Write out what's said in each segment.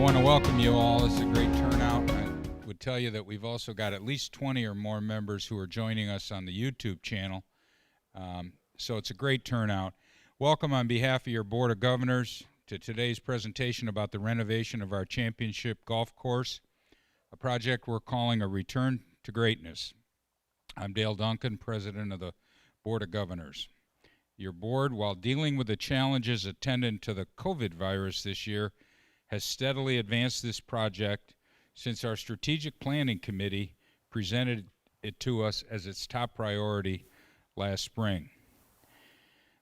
want to welcome you all. This is a great turnout. I would tell you that we've also got at least 20 or more members who are joining us on the YouTube channel. So it's a great turnout. Welcome on behalf of your Board of Governors to today's presentation about the renovation of our championship golf course, a project we're calling a Return to Greatness. I'm Dale Duncan, President of the Board of Governors. Your board, while dealing with the challenges attendant to the COVID virus this year, has steadily advanced this project since our Strategic Planning Committee presented it to us as its top priority last spring.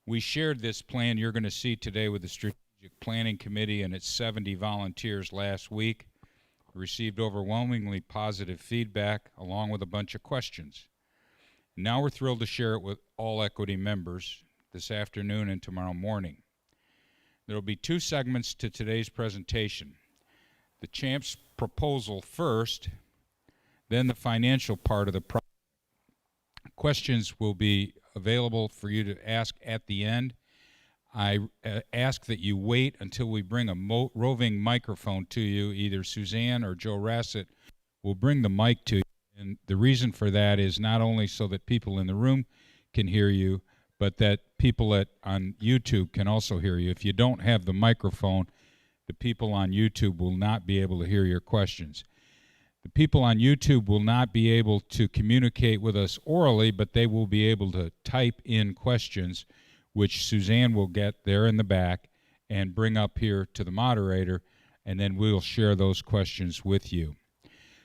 We shared this plan you're going to see today with the Strategic Planning Committee and its 70 volunteers last week. We received overwhelmingly positive feedback along with a bunch of questions. Now we're thrilled to share it with all equity members this afternoon and tomorrow morning. There will be two segments to today's presentation. The Champ's proposal first, then the financial part of the project. Questions will be available for you to ask at the end. I ask that you wait until we bring a roving microphone to you. Either Suzanne or Joe Rassett will bring the mic to you. And the reason for that is not only so that people in the room can hear you, but that people on YouTube can also hear you. If you don't have the microphone, the people on YouTube will not be able to hear your questions. The people on YouTube will not be able to communicate with us orally, but they will be able to type in questions, which Suzanne will get there in the back and bring up here to the moderator, and then we'll share those questions with you.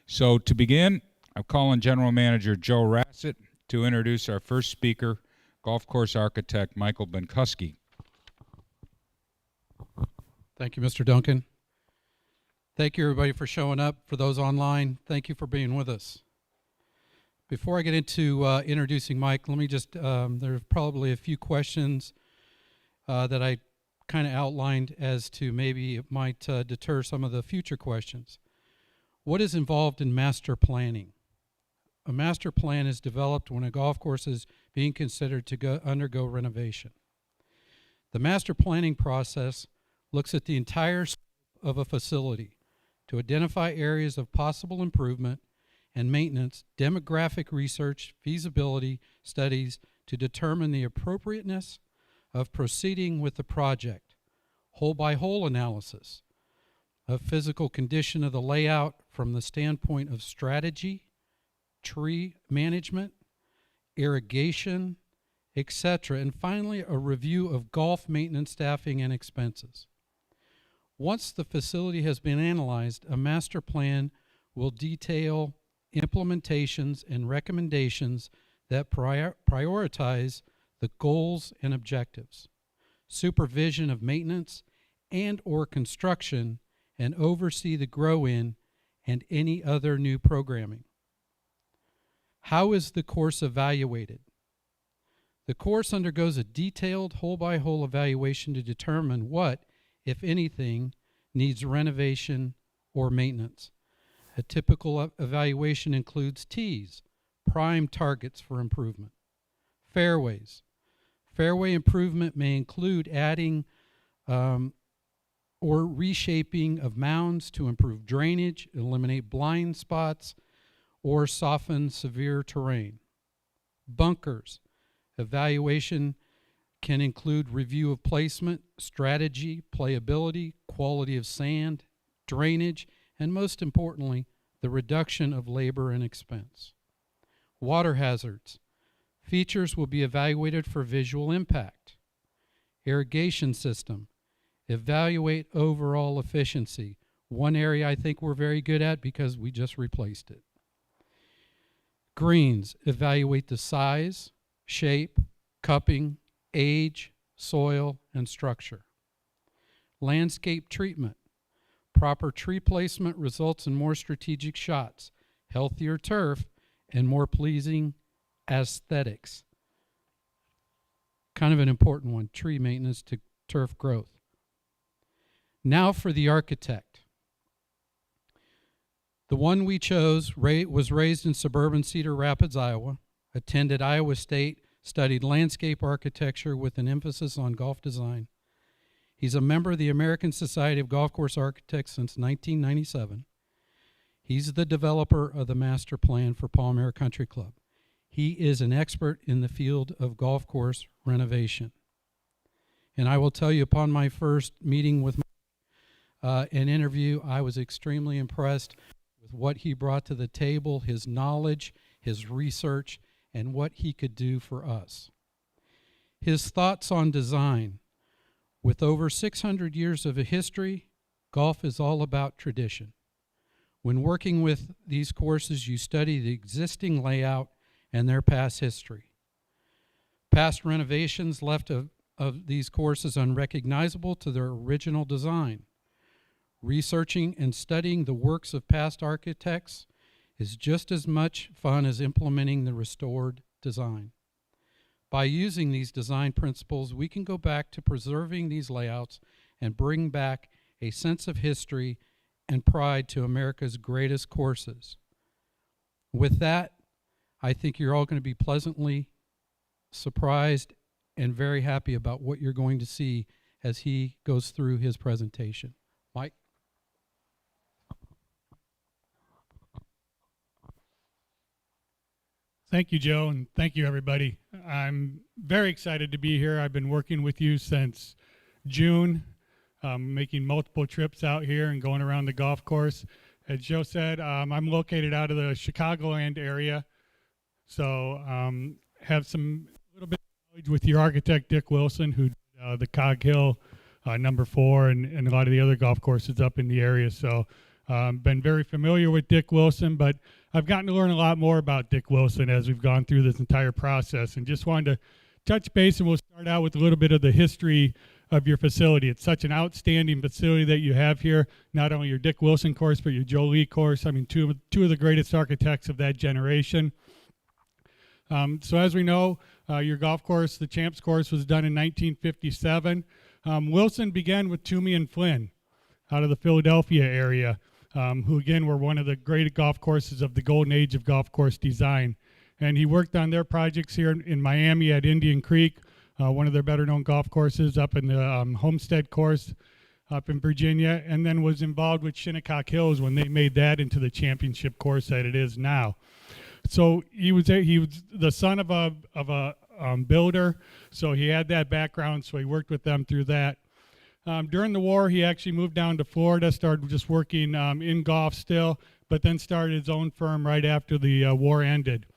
So to begin, I'm calling General Manager Joe Rassett to introduce our first speaker, golf course architect Michael Benkuski. Thank you, Mr. Duncan. Thank you, everybody, for showing up. For those online, thank you for being with us. Before I get into introducing Mike, let me just, there's probably a few questions that I kind of outlined as to maybe it might deter some of the future questions. What is involved in master planning? A master plan is developed when a golf course is being considered to undergo renovation. The master planning process looks at the entire scope of a facility to identify areas of possible improvement and maintenance, demographic research, feasibility studies to determine the appropriateness of proceeding with the project, hole-by-hole analysis of physical condition of the layout from the standpoint of strategy, tree management, irrigation, etc., and finally a review of golf maintenance staffing and expenses. Once the facility has been analyzed, a master plan will detail implementations and recommendations that prioritize the goals and objectives, supervision of maintenance and or construction, and oversee the grow-in and any other new programming. How is the course evaluated? The course undergoes a detailed hole-by-hole evaluation to determine what, if anything, needs renovation or maintenance. A typical evaluation includes tees, prime targets for improvement. Fairways. Fairway improvement may include adding or reshaping of mounds to improve drainage, eliminate blind spots, or soften severe terrain. Bunkers. Evaluation can include review of placement, strategy, playability, quality of sand, drainage, and most importantly, the reduction of labor and expense. Water hazards. Features will be evaluated for visual impact. Irrigation system. Evaluate overall efficiency. One area I think we're very good at because we just replaced it. Greens. Evaluate the size, shape, cupping, age, soil, and structure. Landscape treatment. Proper tree placement results in more strategic shots, healthier turf, and more pleasing aesthetics. Kind of an important one, tree maintenance to turf growth. Now for the architect. The one we chose was raised in suburban Cedar Rapids, Iowa, attended Iowa State, studied landscape architecture with an emphasis on golf design. He's a member of the American Society of Golf Course Architects since 1997. He's the developer of the master plan for Palm Country Club. He is an expert in the field of golf course renovation. And I will tell you, upon my first meeting with an interview, I was extremely impressed with what he brought to the table, his knowledge, his research, and what he could do for us. His thoughts on design. With over 600 years of a history, golf is all about tradition. When working with these courses, you study the existing layout and their past history. Past renovations left of these courses unrecognizable to their original design. Researching and studying the works of past architects is just as much fun as implementing the restored design. By using these design principles, we can go back to preserving these layouts and bring back a sense of history and pride to America's greatest courses. With that, I think you're all going to be pleasantly surprised and very happy about what you're going to see as he goes through his presentation. Mike? Thank you, Joe, and thank you, everybody. I'm very excited to be here. I've been working with you since June, making multiple trips out here and going around the golf course. As Joe said, I'm located out of the Chicagoland area, so have some little bit of knowledge with your architect, Dick Wilson, who did the Cog Hill number 4 and a lot of the other golf courses up in the area. So been very familiar with Dick Wilson, but I've gotten to learn a lot more about Dick Wilson as we've gone through this entire process, and just wanted to touch base, and we'll start out with a little bit of the history of your facility. It's such an outstanding facility that you have here, not only your Dick Wilson course, but your Joe Lee course. I mean, two of the greatest architects of that generation. So as we know, your golf course, the Champs course, was done in 1957. Wilson began with Toomey and Flynn out of the Philadelphia area, who again were one of the great golf courses of the golden age of golf course design. And he worked on their projects here in Miami at Indian Creek, one of their better known golf courses, up in the Homestead course up in Virginia, and then was involved with Shinnecock Hills when they made that into the championship course that it is now. So he was the son of a builder, so he had that background, so he worked with them through that. During the war, he actually moved down to Florida, started just working in golf still, but then started his own firm right after the war ended.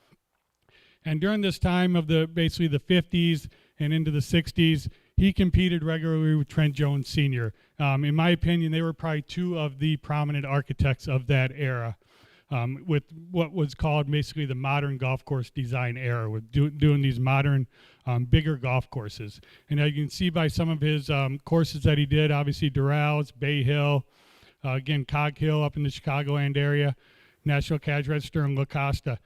And during this time of basically the 50s and into the 60s, he competed regularly with Trent Jones Sr. In my opinion, they were probably two of the prominent architects of that era, with what was called basically the modern golf course design era, with doing these modern bigger golf courses. And as you can see by some of his courses that he did, obviously Doral, Bay Hill, again Cog Hill up in the Chicagoland area, National Cash Register, and La Costa.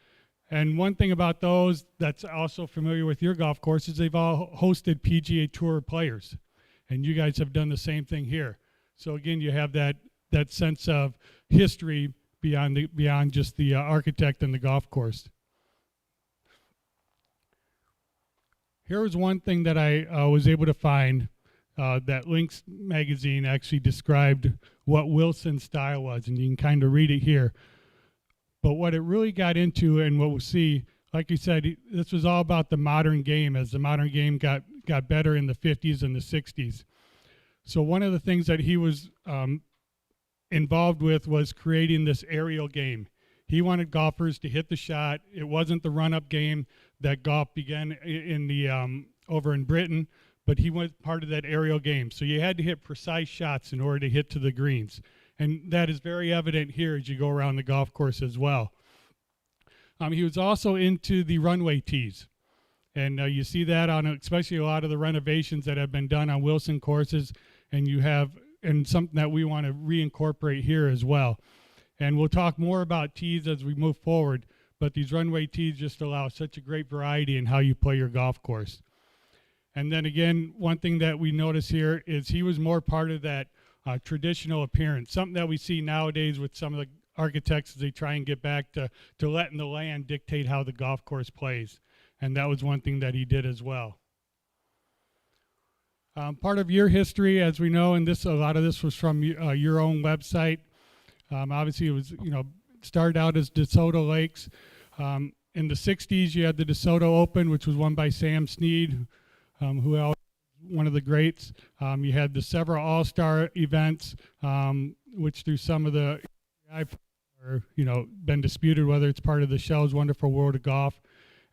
And one thing about those that's also familiar with your golf courses, they've all hosted PGA Tour players, and you guys have done the same thing here. So again, you have that sense of history beyond just the architect and the golf course. Here was one thing that I was able to find, that Links magazine actually described what Wilson's style was, and you can kind of read it here. But what it really got into, and what we'll see, like you said, this was all about the modern game, as the modern game got better in the 50s and the 60s. So one of the things that he was involved with was creating this aerial game. He wanted golfers to hit the shot. It wasn't the run-up game that golf began in the over in Britain, but he was part of that aerial game. So you had to hit precise shots in order to hit to the greens. And that is very evident here as you go around the golf course as well. He was also into the runway tees. And you see that on especially a lot of the renovations that have been done on Wilson courses, and you have, and something that we want to reincorporate here as well. And we'll talk more about tees as we move forward, but these runway tees just allow such a great variety in how you play your golf course. And then again, one thing that we notice here is he was more part of that traditional appearance, something that we see nowadays with some of the architects as they try and get back to letting the land dictate how the golf course plays. And that was one thing that he did as well. Part of your history, as we know, and a lot of this was from your own website. Obviously, it was, started out as DeSoto Lakes. In the 60s, you had the DeSoto Open, which was won by Sam Snead, who else? One of the greats. You had the several all-star events, which through some of the, I've been disputed whether it's part of the Shell's Wonderful World of Golf,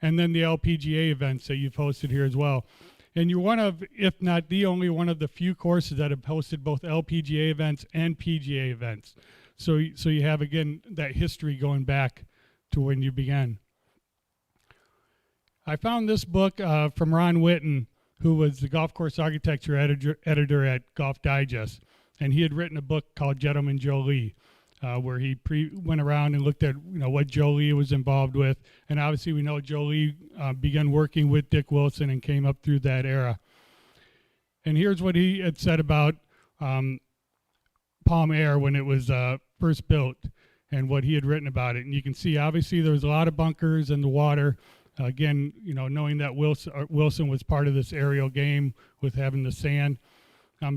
and then the LPGA events that you've hosted here as well. And you're one of, if not the only one of the few courses that have hosted both LPGA events and PGA events. So you have, again, that history going back to when you began. I found this book from Ron Whitten, who was the golf course architecture editor at Golf Digest. And he had written a book called Gentleman Jolie, where he went around and looked at what Jolie was involved with. And obviously we know Jolie began working with Dick Wilson and came up through that era. And here's what he had said about Palm Aire when it was first built, and what he had written about it. And you can see, obviously, there was a lot of bunkers in the water. Again, knowing that Wilson was part of this aerial game with having the sand.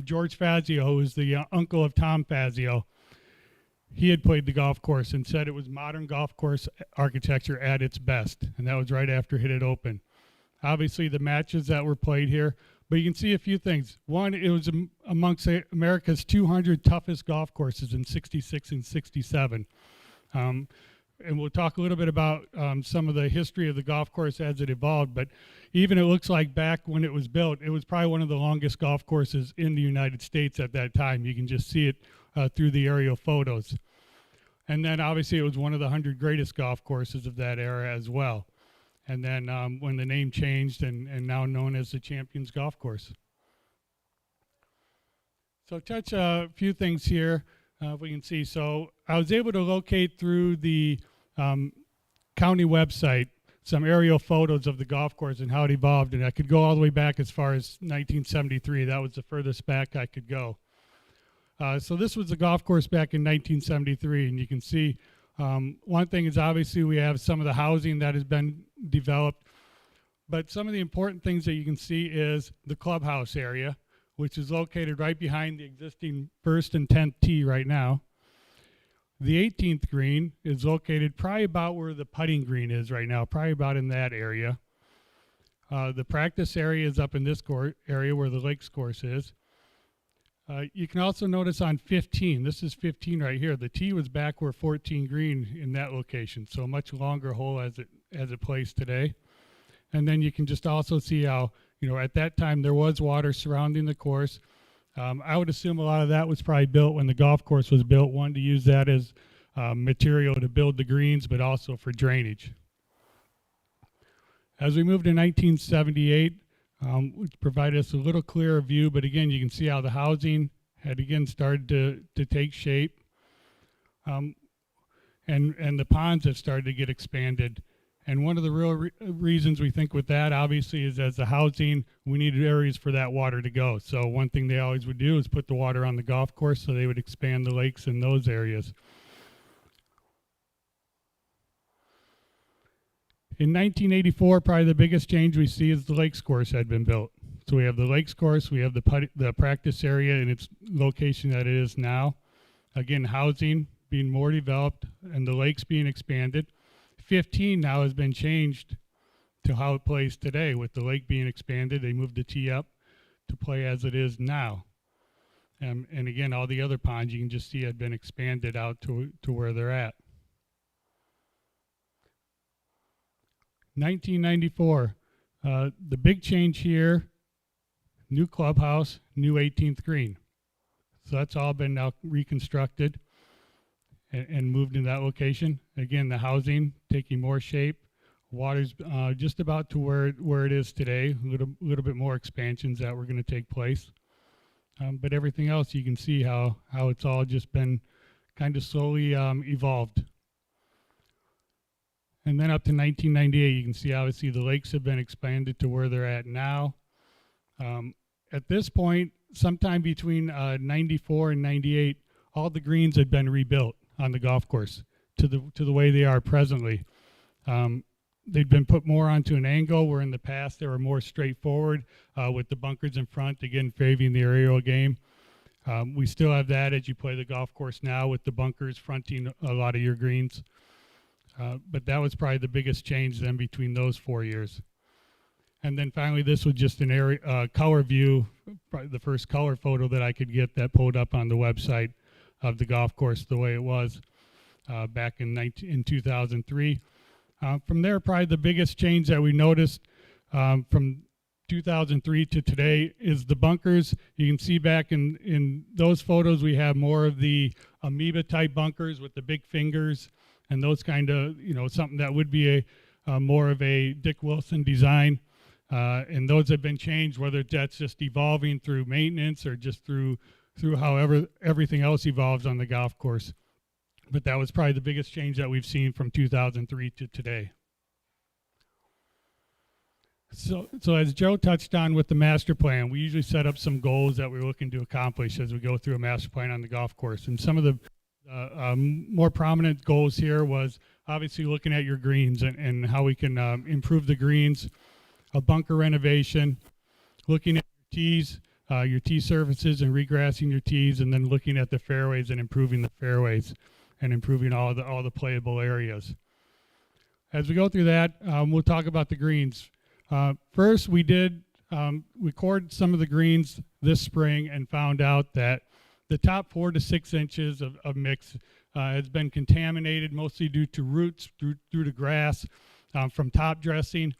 George Fazio, who was the uncle of Tom Fazio, he had played the golf course and said it was modern golf course architecture at its best. And that was right after it had opened. Obviously, the matches that were played here. But you can see a few things. One, it was amongst America's 200 toughest golf courses in 66 and 67. And we'll talk a little bit about some of the history of the golf course as it evolved. But even it looks like back when it was built, it was probably one of the longest golf courses in the United States at that time. You can just see it through the aerial photos. And then obviously it was one of the 100 greatest golf courses of that era as well. And then when the name changed and now known as the Champions Golf Course. So touch a few things here, if we can see. So I was able to locate through the county website some aerial photos of the golf course and how it evolved. And I could go all the way back as far as 1973. That was the furthest back I could go. So this was the golf course back in 1973. And you can see one thing is obviously we have some of the housing that has been developed, but some of the important things that you can see is the clubhouse area, which is located right behind the existing 1st and 10th tee right now. The 18th green is located probably about where the putting green is right now, probably about in that area. The practice area is up in this area where the Lakes course is. You can also notice on 15, this is 15 right here, the tee was back where 14 green in that location, so a much longer hole as it plays today. And then you can just also see how, at that time there was water surrounding the course. I would assume a lot of that was probably built when the golf course was built, one, to use that as material to build the greens, but also for drainage. As we moved to 1978, which provided us a little clearer view, but again, you can see how the housing had again started to take shape. And the ponds have started to get expanded. And one of the real reasons we think with that, obviously, is as the housing, we needed areas for that water to go. So one thing they always would do is put the water on the golf course, so they would expand the lakes in those areas. In 1984, probably the biggest change we see is the Lakes course had been built. So we have the Lakes course, we have the practice area in its location that it is now. Again, housing being more developed and the lakes being expanded. 15 now has been changed to how it plays today. With the lake being expanded, they moved the tee up to play as it is now. And again, all the other ponds you can just see had been expanded out to where they're at. 1994, the big change here, new clubhouse, new 18th green. So that's all been now reconstructed and moved in that location. Again, the housing taking more shape. Water's just about to where it is today. A little bit more expansions that were going to take place. But everything else, you can see how it's all just been kind of slowly evolved. And then up to 1998, you can see obviously the lakes have been expanded to where they're at now. At this point, sometime between 94 and 98, all the greens had been rebuilt on the golf course to the way they are presently. they've been put more onto an angle, where in the past they were more straightforward with the bunkers in front, again favoring the aerial game. We still have that as you play the golf course now, with the bunkers fronting a lot of your greens. But that was probably the biggest change then between those 4 years. And then finally, this was just an area color view, probably the first color photo that I could get that pulled up on the website of the golf course the way it was back in 2003. From there, probably the biggest change that we noticed from 2003 to today is the bunkers. You can see back in those photos, we have more of the amoeba type bunkers with the big fingers and those kind of, something that would be a more of a Dick Wilson design. And those have been changed, whether that's just evolving through maintenance or just through however everything else evolves on the golf course. But that was probably the biggest change that we've seen from 2003 to today. So as Joe touched on with the master plan, we usually set up some goals that we're looking to accomplish as we go through a master plan on the golf course. And some of the more prominent goals here was obviously looking at your greens and how we can improve the greens, a bunker renovation, looking at your tee surfaces and regrassing your tees, and then looking at the fairways and improving the fairways and improving all the playable areas. As we go through that, we'll talk about the greens. First, we did record some of the greens this spring and found out that the top 4 to 6 inches of mix has been contaminated, mostly due to roots, through to grass, from top dressing.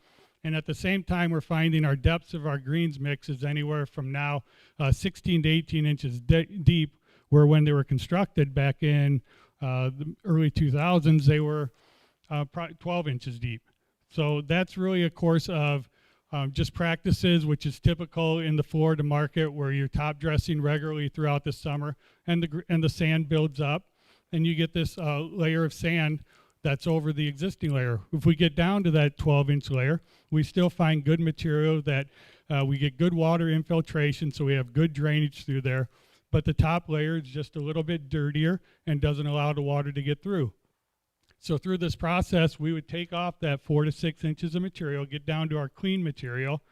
And at the same time, we're finding our depths of our greens mix is anywhere from now 16 to 18 inches deep, where when they were constructed back in the early 2000s, they were probably 12 inches deep. So that's really a course of just practices, which is typical in the Florida market, where you're top dressing regularly throughout the summer, and the sand builds up, and you get this layer of sand that's over the existing layer. If we get down to that 12-inch layer, we still find good material that we get good water infiltration, so we have good drainage through there, but the top layer is just a little bit dirtier and doesn't allow the water to get through. So through this process, we would take off that 4 to 6 inches of material, get down to our clean material,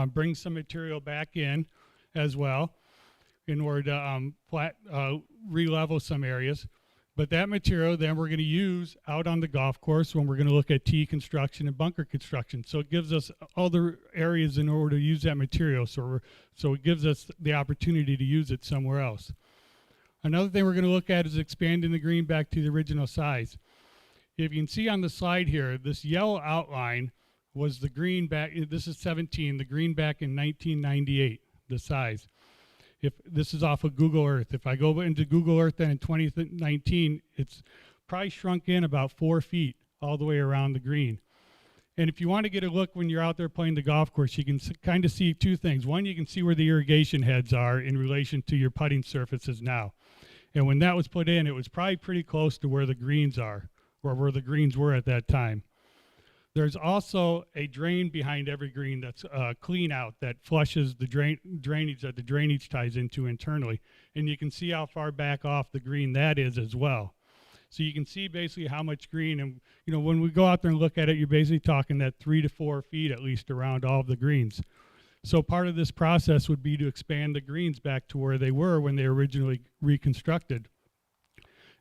bring some material back in as well in order to re-level some areas. But that material then we're going to use out on the golf course when we're going to look at tee construction and bunker construction. So it gives us other areas in order to use that material. So it gives us the opportunity to use it somewhere else. Another thing we're going to look at is expanding the green back to the original size. If you can see on the slide here, this yellow outline was the green back, this is 17, the green back in 1998, the size. If this is off of Google Earth. If I go into Google Earth then in 2019, it's probably shrunk in about 4 feet all the way around the green. And if you want to get a look when you're out there playing the golf course, you can kind of see 2 things. One, you can see where the irrigation heads are in relation to your putting surfaces now. And when that was put in, it was probably pretty close to where the greens are, or where the greens were at that time. There's also a drain behind every green that's clean out that flushes the drainage that the drainage ties into internally. And you can see how far back off the green that is as well. So you can see basically how much green, and when we go out there and look at it, you're basically talking that 3 to 4 feet at least around all of the greens. So part of this process would be to expand the greens back to where they were when they originally reconstructed.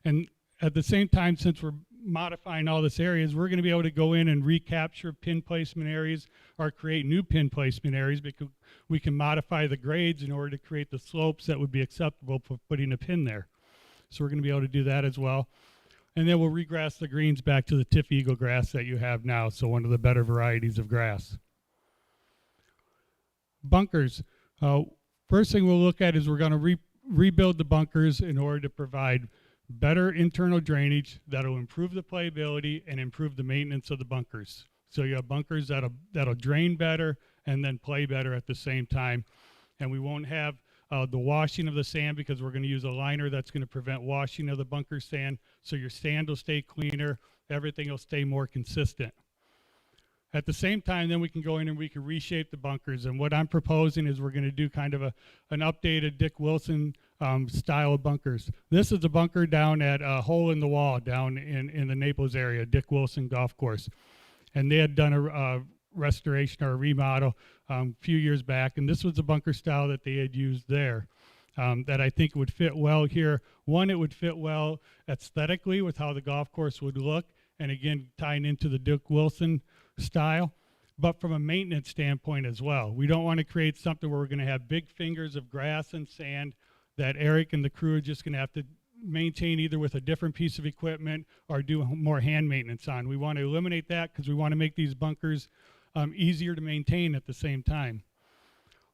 And at the same time, since we're modifying all this areas, we're going to be able to go in and recapture pin placement areas or create new pin placement areas, because we can modify the grades in order to create the slopes that would be acceptable for putting a pin there. So we're going to be able to do that as well. And then we'll regrass the greens back to the Tiff Eagle grass that you have now, so one of the better varieties of grass. Bunkers. First thing we'll look at is we're going to rebuild the bunkers in order to provide better internal drainage that'll improve the playability and improve the maintenance of the bunkers. So you have bunkers that'll drain better and then play better at the same time. And we won't have the washing of the sand, because we're going to use a liner that's going to prevent washing of the bunker sand. So your sand will stay cleaner, everything will stay more consistent. At the same time, then we can go in and we can reshape the bunkers. And what I'm proposing is we're going to do kind of an updated Dick Wilson style of bunkers. This is a bunker down at Hole in the Wall down in the Naples area, Dick Wilson Golf Course. and they had done a restoration or a remodel a few years back, and this was the bunker style that they had used there. That I think would fit well here. One, it would fit well aesthetically with how the golf course would look, and again, tying into the Dick Wilson style, but from a maintenance standpoint as well. We don't want to create something where we're going to have big fingers of grass and sand that Eric and the crew are just going to have to maintain either with a different piece of equipment or do more hand maintenance on. We want to eliminate that because we want to make these bunkers easier to maintain at the same time.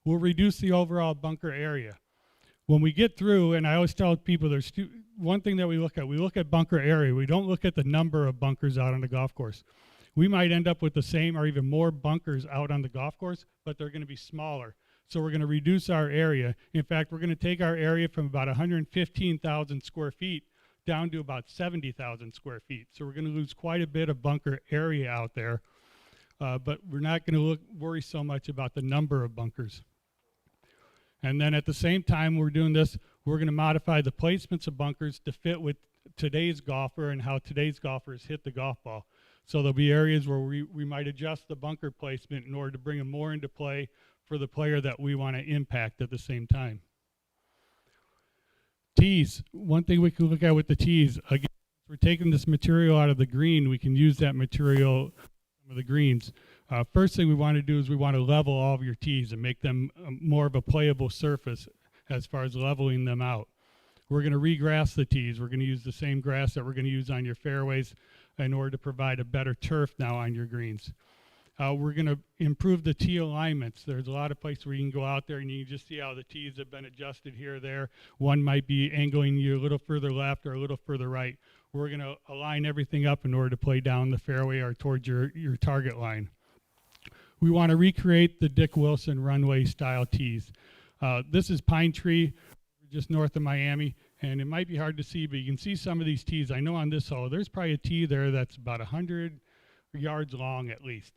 We'll reduce the overall bunker area. When we get through, and I always tell people there's one thing that we look at bunker area. We don't look at the number of bunkers out on the golf course. We might end up with the same or even more bunkers out on the golf course, but they're going to be smaller. So we're going to reduce our area. In fact, we're going to take our area from about 115,000 square feet down to about 70,000 square feet. So we're going to lose quite a bit of bunker area out there, but we're not going to worry so much about the number of bunkers. And then at the same time we're doing this, we're going to modify the placements of bunkers to fit with today's golfer and how today's golfers hit the golf ball. So there'll be areas where we might adjust the bunker placement in order to bring them more into play for the player that we want to impact at the same time. Tees. One thing we can look at with the tees, again, if we're taking this material out of the green, we can use that material of the greens. First thing we want to do is we want to level all of your tees and make them more of a playable surface as far as leveling them out. We're going to regrass the tees. We're going to use the same grass that we're going to use on your fairways in order to provide a better turf now on your greens. We're going to improve the tee alignments. There's a lot of places where you can go out there and you can just see how the tees have been adjusted here or there. One might be angling you a little further left or a little further right. We're going to align everything up in order to play down the fairway or towards your target line. We want to recreate the Dick Wilson runway style tees. This is Pine Tree, just north of Miami, and it might be hard to see, but you can see some of these tees. I know on this hole, there's probably a tee there that's about 100 yards long at least.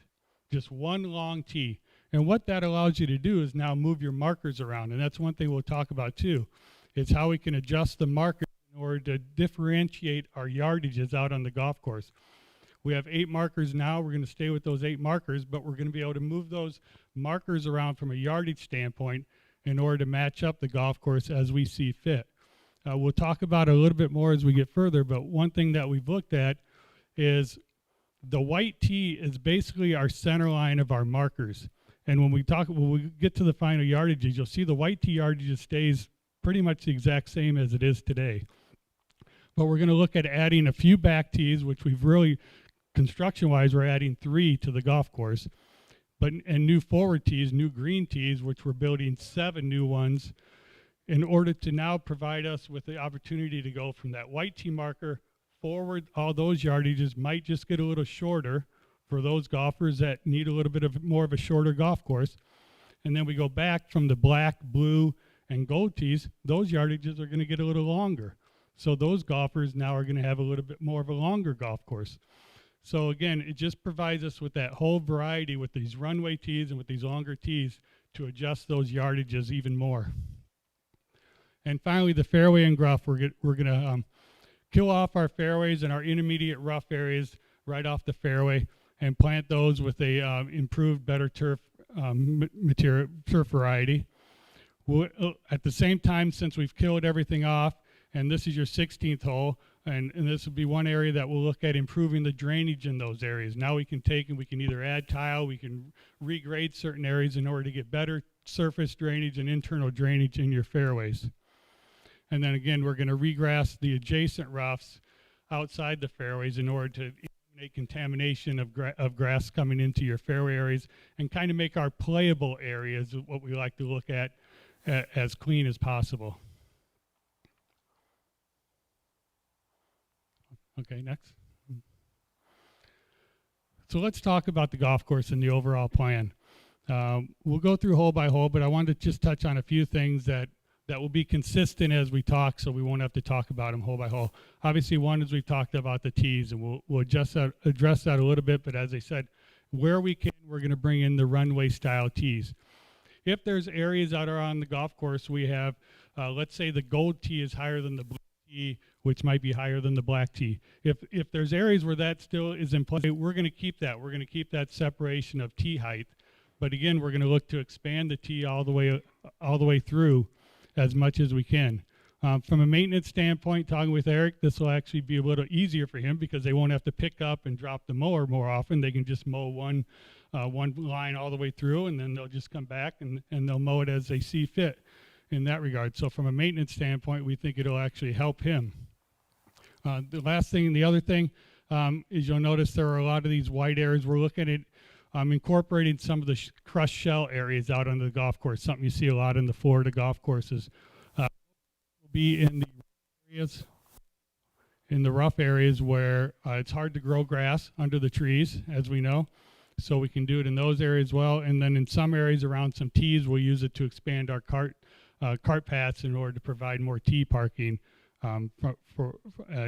Just one long tee. And what that allows you to do is now move your markers around, and that's one thing we'll talk about too. It's how we can adjust the markers in order to differentiate our yardages out on the golf course. We have 8 markers now. We're going to stay with those 8 markers, but we're going to be able to move those markers around from a yardage standpoint in order to match up the golf course as we see fit. We'll talk about it a little bit more as we get further, but one thing that we've looked at is the white tee is basically our center line of our markers. And when we get to the final yardages, you'll see the white tee yardage stays pretty much the exact same as it is today. But we're going to look at adding a few back tees, which we've really, construction-wise, we're adding 3 to the golf course. And new forward tees, new green tees, which we're building 7 new ones in order to now provide us with the opportunity to go from that white tee marker forward. All those yardages might just get a little shorter for those golfers that need a little bit of more of a shorter golf course. And then we go back from the black, blue, and gold tees. Those yardages are going to get a little longer. So those golfers now are going to have a little bit more of a longer golf course. So again, it just provides us with that whole variety with these runway tees and with these longer tees to adjust those yardages even more. And finally, the fairway and rough. We're going to kill off our fairways and our intermediate rough areas right off the fairway and plant those with a improved, better turf material, turf variety. At the same time, since we've killed everything off, and this is your 16th hole, and this will be one area that we'll look at improving the drainage in those areas. Now we can take and we can either add tile, we can regrade certain areas in order to get better surface drainage and internal drainage in your fairways. And then again, we're going to regrass the adjacent roughs outside the fairways in order to eliminate contamination of grass coming into your fairway areas and kind of make our playable areas what we like to look at as clean as possible. Okay, next. So let's talk about the golf course and the overall plan. We'll go through hole by hole, but I wanted to just touch on a few things that will be consistent as we talk, so we won't have to talk about them hole by hole. Obviously, one is we've talked about the tees, and we'll address that a little bit, but as I said, where we can, we're going to bring in the runway style tees. If there's areas out on the golf course, we have, let's say the gold tee is higher than the blue tee, which might be higher than the black tee. If there's areas where that still is in play, we're going to keep that. We're going to keep that separation of tee height. But again, we're going to look to expand the tee all the way through as much as we can. From a maintenance standpoint, talking with Eric, this will actually be a little easier for him because they won't have to pick up and drop the mower more often. They can just mow one line all the way through, and then they'll just come back and they'll mow it as they see fit in that regard. So from a maintenance standpoint, we think it'll actually help him. The other thing is you'll notice there are a lot of these white areas. We're looking at incorporating some of the crushed shell areas out on the golf course, something you see a lot in the Florida golf courses. Be in the rough areas where it's hard to grow grass under the trees, as we know. So we can do it in those areas as well. And then in some areas around some tees, we'll use it to expand our cart paths in order to provide more tee parking.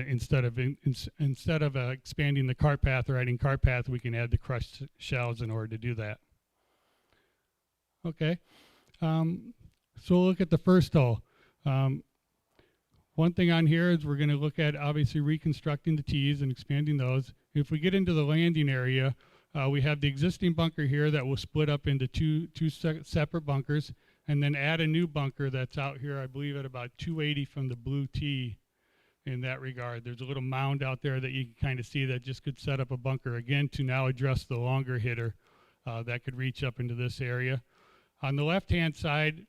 Instead of expanding the cart path or adding cart path, we can add the crushed shells in order to do that. Okay, so we'll look at the first hole. One thing on here is we're going to look at obviously reconstructing the tees and expanding those. If we get into the landing area, we have the existing bunker here that will split up into two separate bunkers, and then add a new bunker that's out here, I believe, at about 280 from the blue tee in that regard. There's a little mound out there that you can kind of see that just could set up a bunker, again, to now address the longer hitter that could reach up into this area. On the left-hand side,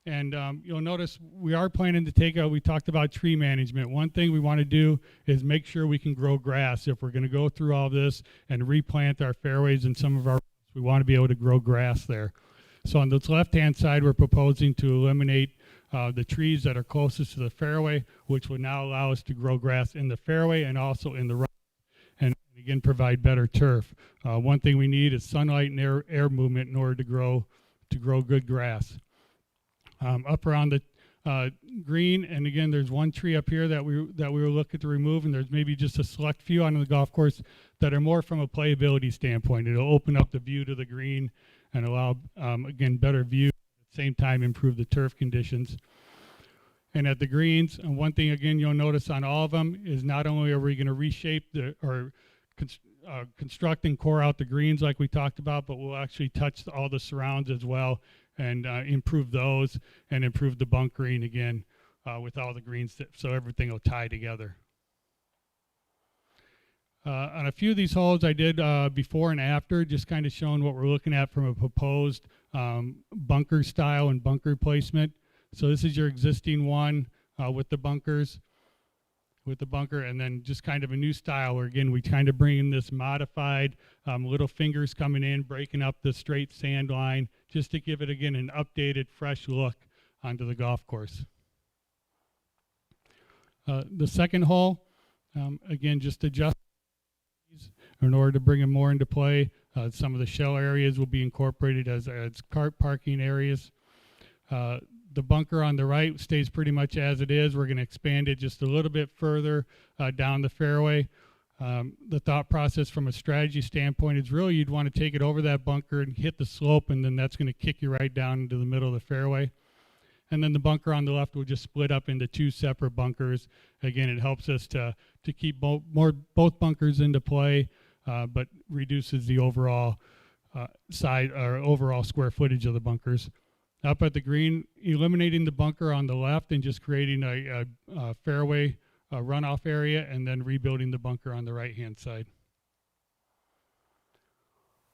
and you'll notice we are planning to take out, we talked about tree management. One thing we want to do is make sure we can grow grass. If we're going to go through all this and replant our fairways and some of our, we want to be able to grow grass there. So on this left-hand side, we're proposing to eliminate the trees that are closest to the fairway, which would now allow us to grow grass in the fairway and also in the rough, and again, provide better turf. One thing we need is sunlight and air movement in order to grow good grass. Up around the green, and again, there's one tree up here that we were looking to remove, and there's maybe just a select few on the golf course that are more from a playability standpoint. It'll open up the view to the green and allow, again, better view, at the same time improve the turf conditions. And at the greens, and one thing, again, you'll notice on all of them is not only are we going to reshape construct and core out the greens like we talked about, but we'll actually touch all the surrounds as well and improve those and improve the bunkering again with all the greens, so everything will tie together. On a few of these holes I did before and after, just kind of showing what we're looking at from a proposed bunker style and bunker placement. So this is your existing one with the bunker, and then just kind of a new style where, again, we kind of bring in this modified little fingers coming in, breaking up the straight sand line, just to give it, again, an updated, fresh look onto the golf course. The second hole, again, just adjust in order to bring them more into play. Some of the shell areas will be incorporated as cart parking areas. The bunker on the right stays pretty much as it is. We're going to expand it just a little bit further down the fairway. The thought process from a strategy standpoint is really you'd want to take it over that bunker and hit the slope, and then that's going to kick you right down into the middle of the fairway. And then the bunker on the left will just split up into two separate bunkers. Again, it helps us to keep both bunkers into play, but reduces the overall overall square footage of the bunkers. Up at the green, eliminating the bunker on the left and just creating a fairway runoff area, and then rebuilding the bunker on the right-hand side.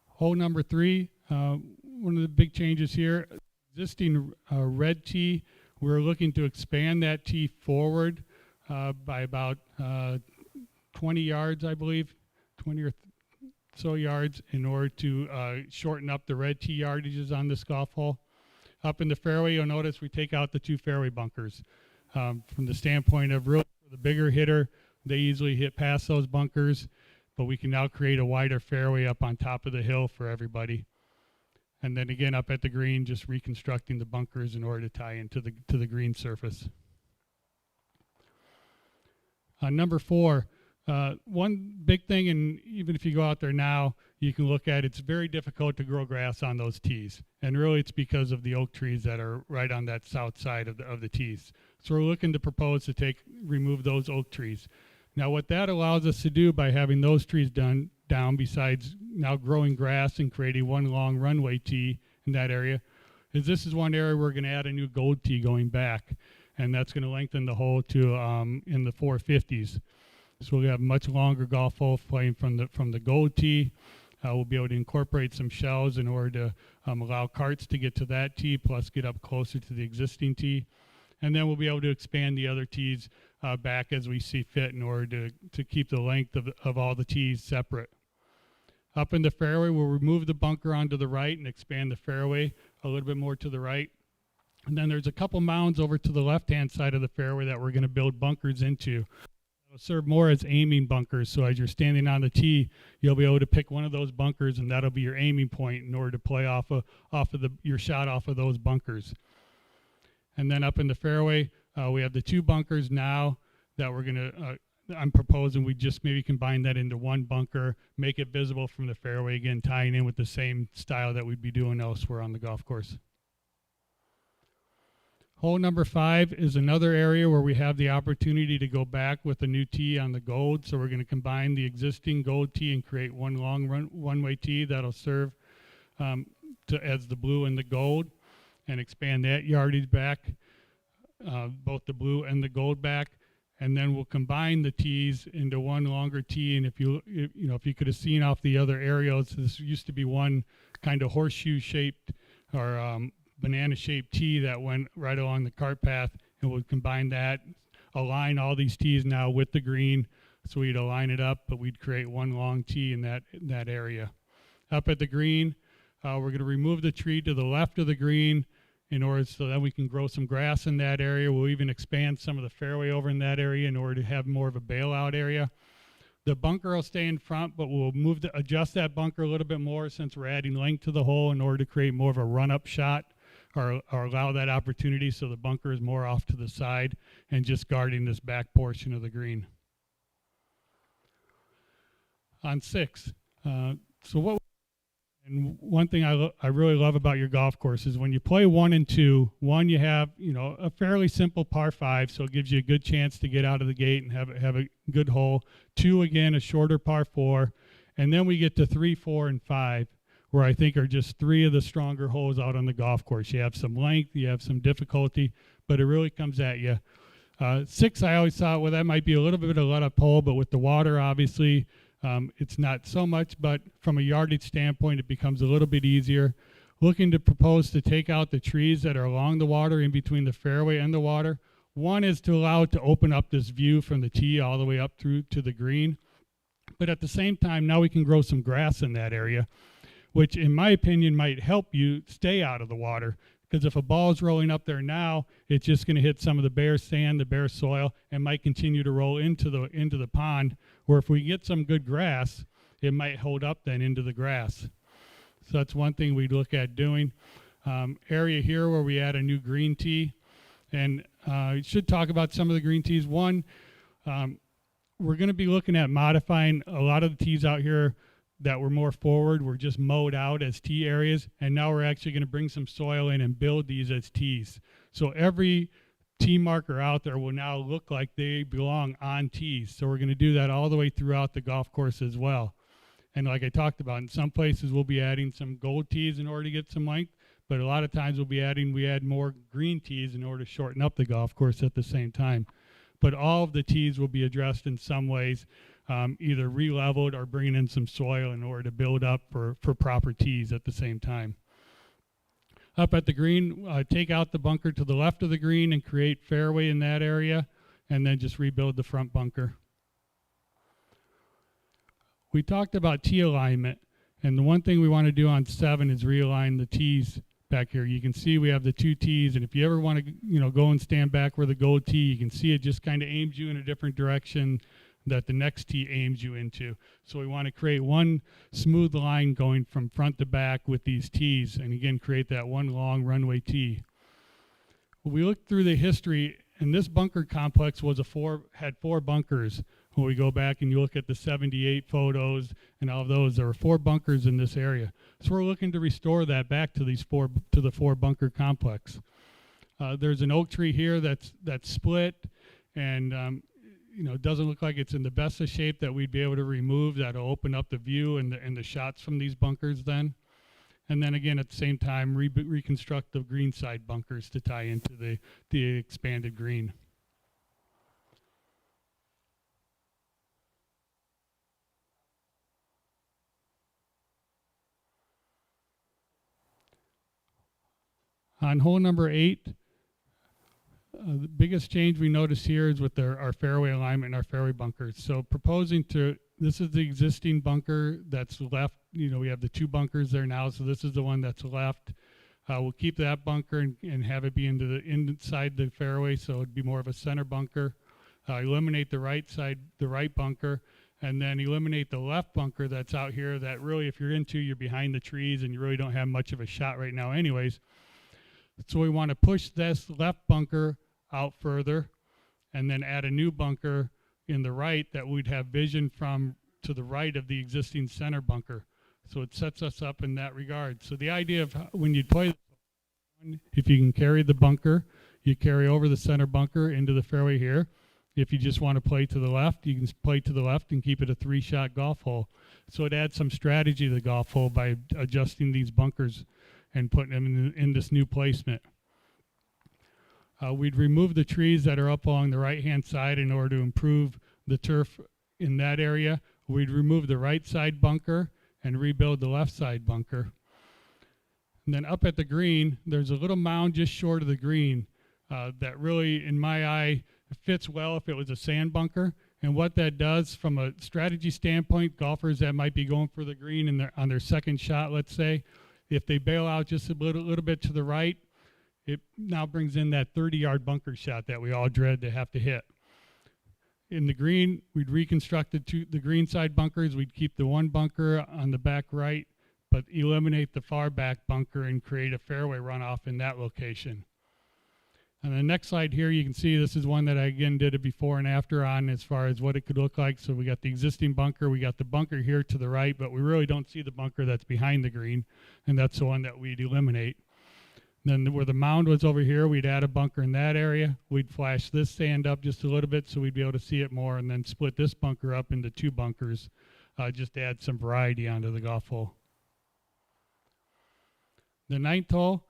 Hole number 3, one of the big changes here, existing red tee, we're looking to expand that tee forward by about 20 yards, I believe, 20 or so yards, in order to shorten up the red tee yardages on this golf hole. Up in the fairway, you'll notice we take out the two fairway bunkers. From the standpoint of really the bigger hitter, they easily hit past those bunkers, but we can now create a wider fairway up on top of the hill for everybody. And then again, up at the green, just reconstructing the bunkers in order to tie into the green surface. Number 4, one big thing, and even if you go out there now, you can look at it's very difficult to grow grass on those tees. And really it's because of the oak trees that are right on that south side of the tees. So we're looking to propose to remove those oak trees. Now what that allows us to do by having those trees down, besides now growing grass and creating one long runway tee in that area, is this is one area we're going to add a new gold tee going back, and that's going to lengthen the hole to in the 450s. So we'll have much longer golf hole playing from the gold tee. We'll be able to incorporate some shells in order to allow carts to get to that tee, plus get up closer to the existing tee. And then we'll be able to expand the other tees back as we see fit in order to keep the length of all the tees separate. Up in the fairway, we'll remove the bunker onto the right and expand the fairway a little bit more to the right. And then there's a couple mounds over to the left-hand side of the fairway that we're going to build bunkers into. It'll serve more as aiming bunkers, so as you're standing on the tee, you'll be able to pick one of those bunkers, and that'll be your aiming point in order to play off of your shot off of those bunkers. And then up in the fairway, we have the two bunkers now that we're gonna. I'm proposing we just maybe combine that into one bunker, make it visible from the fairway, again tying in with the same style that we'd be doing elsewhere on the golf course. Hole number 5 is another area where we have the opportunity to go back with a new tee on the gold. So we're going to combine the existing gold tee and create one long one-way tee that'll serve as the blue and the gold, and expand that yardage back, both the blue and the gold back. And then we'll combine the tees into one longer tee. And if you could have seen off the other aerials, this used to be one kind of horseshoe-shaped or banana-shaped tee that went right along the cart path, and we'll combine that, align all these tees now with the green, so we'd align it up, but we'd create one long tee in that area. Up at the green, we're going to remove the tree to the left of the green in order so that we can grow some grass in that area. We'll even expand some of the fairway over in that area in order to have more of a bailout area. The bunker will stay in front, but we'll adjust that bunker a little bit more since we're adding length to the hole in order to create more of a run-up shot, or allow that opportunity, so the bunker is more off to the side and just guarding this back portion of the green. On 6, and one thing I really love about your golf course is when you play 1 and 2, 1 you have a fairly simple par 5, so it gives you a good chance to get out of the gate and have a good hole. 2, again, a shorter par 4, and then we get to 3, 4, and 5, where I think are just 3 of the stronger holes out on the golf course. You have some length, you have some difficulty, but it really comes at you. 6, I always thought, well, that might be a little bit of a let-up hole, but with the water, obviously, it's not so much, but from a yardage standpoint, it becomes a little bit easier. Looking to propose to take out the trees that are along the water, in between the fairway and the water. One is to allow it to open up this view from the tee all the way up through to the green. But at the same time, now we can grow some grass in that area, which in my opinion might help you stay out of the water. Because if a ball is rolling up there now, it's just going to hit some of the bare sand, the bare soil, and might continue to roll into the pond. Where if we get some good grass, it might hold up then into the grass. So that's one thing we'd look at doing. Area here where we add a new green tee, and I should talk about some of the green tees. One, we're going to be looking at modifying a lot of the tees out here that were more forward, were just mowed out as tee areas, and now we're actually going to bring some soil in and build these as tees. So every tee marker out there will now look like they belong on tees. So we're going to do that all the way throughout the golf course as well. And like I talked about, in some places we'll be adding some gold tees in order to get some length, but a lot of times we add more green tees in order to shorten up the golf course at the same time. But all of the tees will be addressed in some ways, either re-leveled or bringing in some soil in order to build up for proper tees at the same time. Up at the green, take out the bunker to the left of the green and create fairway in that area, and then just rebuild the front bunker. We talked about tee alignment, and the one thing we want to do on 7 is realign the tees back here. You can see we have the 2 tees, and if you ever want to go and stand back where the gold tee, you can see it just kind of aims you in a different direction that the next tee aims you into. So we want to create one smooth line going from front to back with these tees, and again create that one long runway tee. When we look through the history, and this bunker complex had 4 bunkers. When we go back and you look at the 78 photos and all of those, there were 4 bunkers in this area. So we're looking to restore that back to the 4 bunker complex. There's an oak tree here that's split, and it doesn't look like it's in the best of shape that we'd be able to remove. That'll open up the view and the shots from these bunkers then. And then again, at the same time, reconstruct the green side bunkers to tie into the expanded green. On hole number 8, the biggest change we notice here is with our fairway alignment and our fairway bunkers. So this is the existing bunker that's left. We have the 2 bunkers there now, so this is the one that's left. We'll keep that bunker and have it be inside the fairway, so it'd be more of a center bunker. Eliminate the right bunker, and then eliminate the left bunker that's out here that really, if you're behind the trees and you really don't have much of a shot right now anyways. So we want to push this left bunker out further and then add a new bunker in the right that we'd have vision from to the right of the existing center bunker. So it sets us up in that regard. So the idea of when you play, if you can carry the bunker, you carry over the center bunker into the fairway here. If you just want to play to the left, you can play to the left and keep it a 3-shot golf hole. So it adds some strategy to the golf hole by adjusting these bunkers and putting them in this new placement. We'd remove the trees that are up along the right-hand side in order to improve the turf in that area. We'd remove the right side bunker and rebuild the left side bunker. And then up at the green, there's a little mound just short of the green that really, in my eye, fits well if it was a sand bunker. And what that does from a strategy standpoint, golfers that might be going for the green on their second shot, let's say, if they bail out just a little bit to the right, it now brings in that 30-yard bunker shot that we all dread to have to hit. In the green, we'd reconstruct the green side bunkers. We'd keep the one bunker on the back right, but eliminate the far back bunker and create a fairway runoff in that location. On the next slide here, you can see this is one that I again did a before and after on as far as what it could look like. So we got the existing bunker, we got the bunker here to the right, but we really don't see the bunker that's behind the green, and that's the one that we'd eliminate. Then where the mound was over here, we'd add a bunker in that area. We'd flash this sand up just a little bit so we'd be able to see it more, and then split this bunker up into 2 bunkers, just to add some variety onto the golf hole. The 9th hole,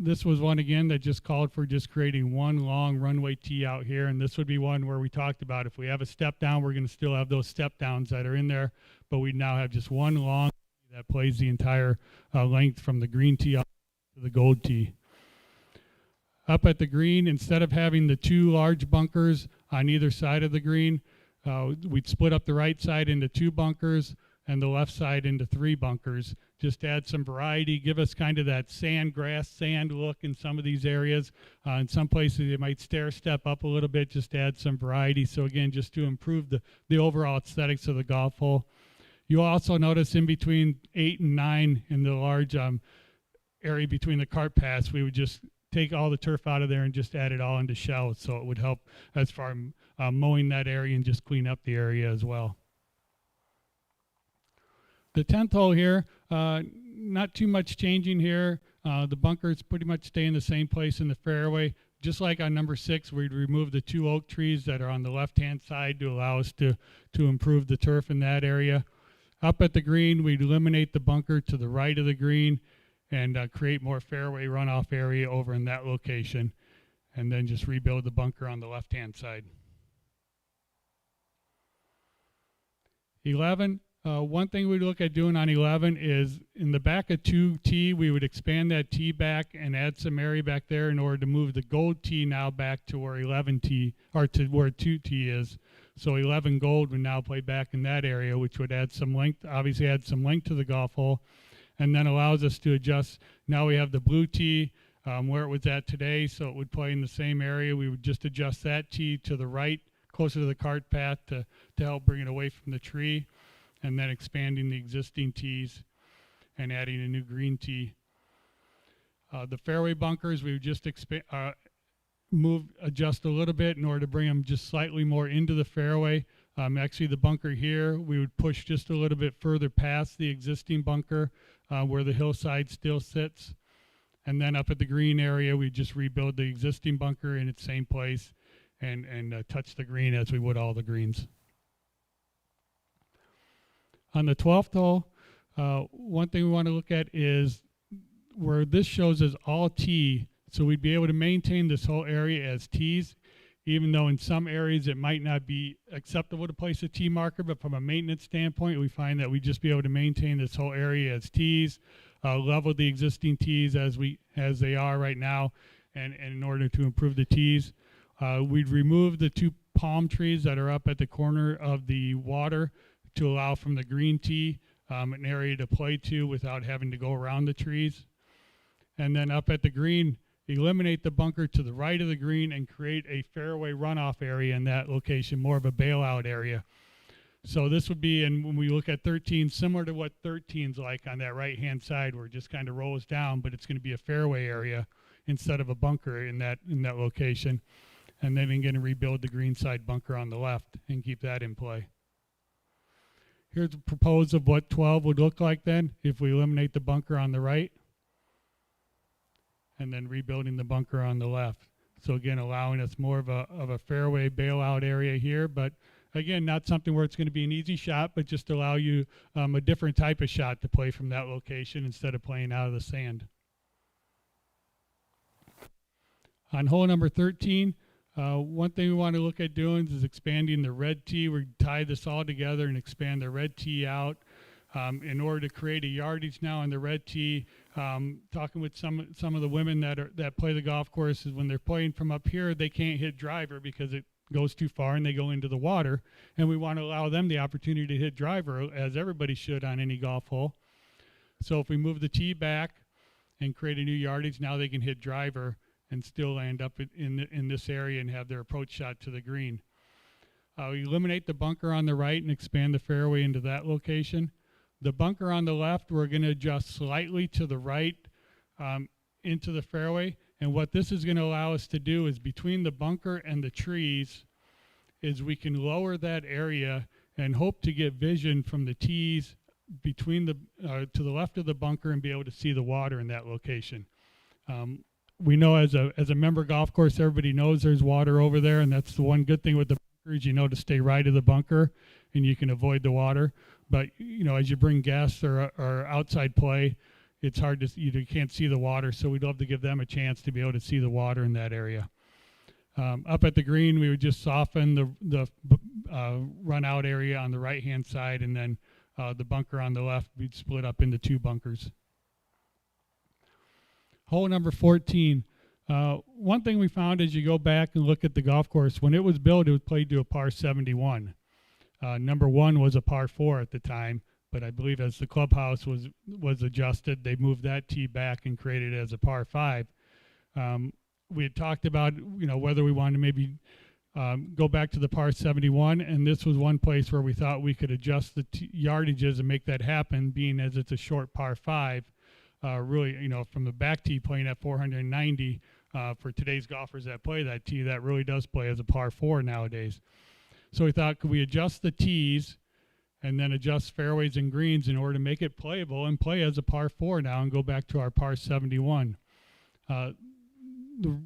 this was one again that just called for just creating one long runway tee out here, and this would be one where we talked about if we have a step down, we're going to still have those step downs that are in there, but we now have just one long tee that plays the entire length from the green tee up to the gold tee. Up at the green, instead of having the 2 large bunkers on either side of the green, we'd split up the right side into 2 bunkers and the left side into 3 bunkers. Just add some variety, give us kind of that sand look in some of these areas. In some places, it might stair step up a little bit, just add some variety. So again, just to improve the overall aesthetics of the golf hole. You'll also notice in between 8 and 9 in the large area between the cart paths, we would just take all the turf out of there and just add it all into shells. So it would help as far as mowing that area and just clean up the area as well. The 10th hole here, not too much changing here. The bunkers pretty much stay in the same place in the fairway. Just like on number 6, we'd remove the 2 oak trees that are on the left-hand side to allow us to improve the turf in that area. Up at the green, we'd eliminate the bunker to the right of the green and create more fairway runoff area over in that location, and then just rebuild the bunker on the left-hand side. 11. One thing we'd look at doing on 11 is in the back of 2T, we would expand that tee back and add some area back there in order to move the gold tee now back to where 11T, or to where 2T is. So 11 gold would now play back in that area, which would add some length, obviously add some length to the golf hole, and then allows us to adjust. Now we have the blue tee where it was at today, so it would play in the same area. We would just adjust that tee to the right, closer to the cart path to help bring it away from the tree, and then expanding the existing tees and adding a new green tee. The fairway bunkers, we would just adjust a little bit in order to bring them just slightly more into the fairway. Actually, the bunker here, we would push just a little bit further past the existing bunker where the hillside still sits. And then up at the green area, we just rebuild the existing bunker in its same place and touch the green as we would all the greens. On the 12th hole, one thing we want to look at is where this shows as all tee, so we'd be able to maintain this whole area as tees, even though in some areas it might not be acceptable to place a tee marker, but from a maintenance standpoint, we find that we'd just be able to maintain this whole area as tees, level the existing tees as they are right now, and in order to improve the tees. We'd remove the 2 palm trees that are up at the corner of the water to allow from the green tee an area to play to without having to go around the trees. And then up at the green, eliminate the bunker to the right of the green and create a fairway runoff area in that location, more of a bailout area. So this would be, and when we look at 13, similar to what 13's like on that right-hand side, where it just kind of rolls down, but it's going to be a fairway area instead of a bunker in that location. And then we're going to rebuild the green side bunker on the left and keep that in play. Here's a proposal of what 12 would look like then if we eliminate the bunker on the right and then rebuilding the bunker on the left. So again, allowing us more of a fairway bailout area here, but again, not something where it's going to be an easy shot, but just allow you a different type of shot to play from that location instead of playing out of the sand. On hole number 13, one thing we want to look at doing is expanding the red tee. We tie this all together and expand the red tee out in order to create a yardage now on the red tee. Talking with some of the women that play the golf courses, when they're playing from up here, they can't hit driver because it goes too far and they go into the water. And we want to allow them the opportunity to hit driver, as everybody should on any golf hole. So if we move the tee back and create a new yardage, now they can hit driver and still land up in this area and have their approach shot to the green. We eliminate the bunker on the right and expand the fairway into that location. The bunker on the left, we're going to adjust slightly to the right into the fairway. And what this is going to allow us to do is between the bunker and the trees is we can lower that area and hope to get vision from the tees between to the left of the bunker and be able to see the water in that location. We know as a member golf course, everybody knows there's water over there, and that's the one good thing with the bunkers, you know, to stay right of the bunker and you can avoid the water. But, you know, as you bring guests or outside play, it's hard to, you can't see the water, so we'd love to give them a chance to be able to see the water in that area. Up at the green, we would just soften the run out area on the right-hand side, and then the bunker on the left, we'd split up into 2 bunkers. Hole number 14. One thing we found as you go back and look at the golf course, when it was built, it was played to a par 71. Number 1 was a par 4 at the time, but I believe as the clubhouse was adjusted, they moved that tee back and created it as a par 5. We had talked about, you know, whether we wanted to maybe go back to the par 71, and this was one place where we thought we could adjust the yardages and make that happen, being as it's a short par 5. Really, you know, from the back tee playing at 490, for today's golfers that play that tee, that really does play as a par 4 nowadays. So we thought, could we adjust the tees and then adjust fairways and greens in order to make it playable and play as a par 4 now and go back to our par 71.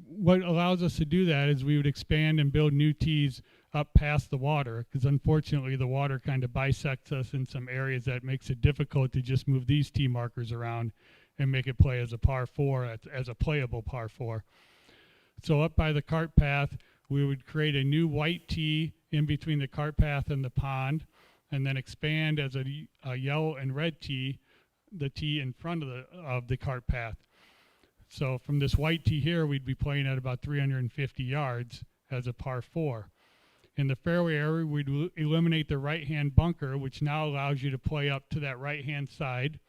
What allows us to do that is we would expand and build new tees up past the water, because unfortunately the water kind of bisects us in some areas that makes it difficult to just move these tee markers around and make it play as a par 4, as a playable par 4. So up by the cart path, we would create a new white tee in between the cart path and the pond, and then expand as a yellow and red tee, the tee in front of the cart path. So from this white tee here, we'd be playing at about 350 yards as a par 4. In the fairway area, we'd eliminate the right-hand bunker, which now allows you to play up to that right-hand side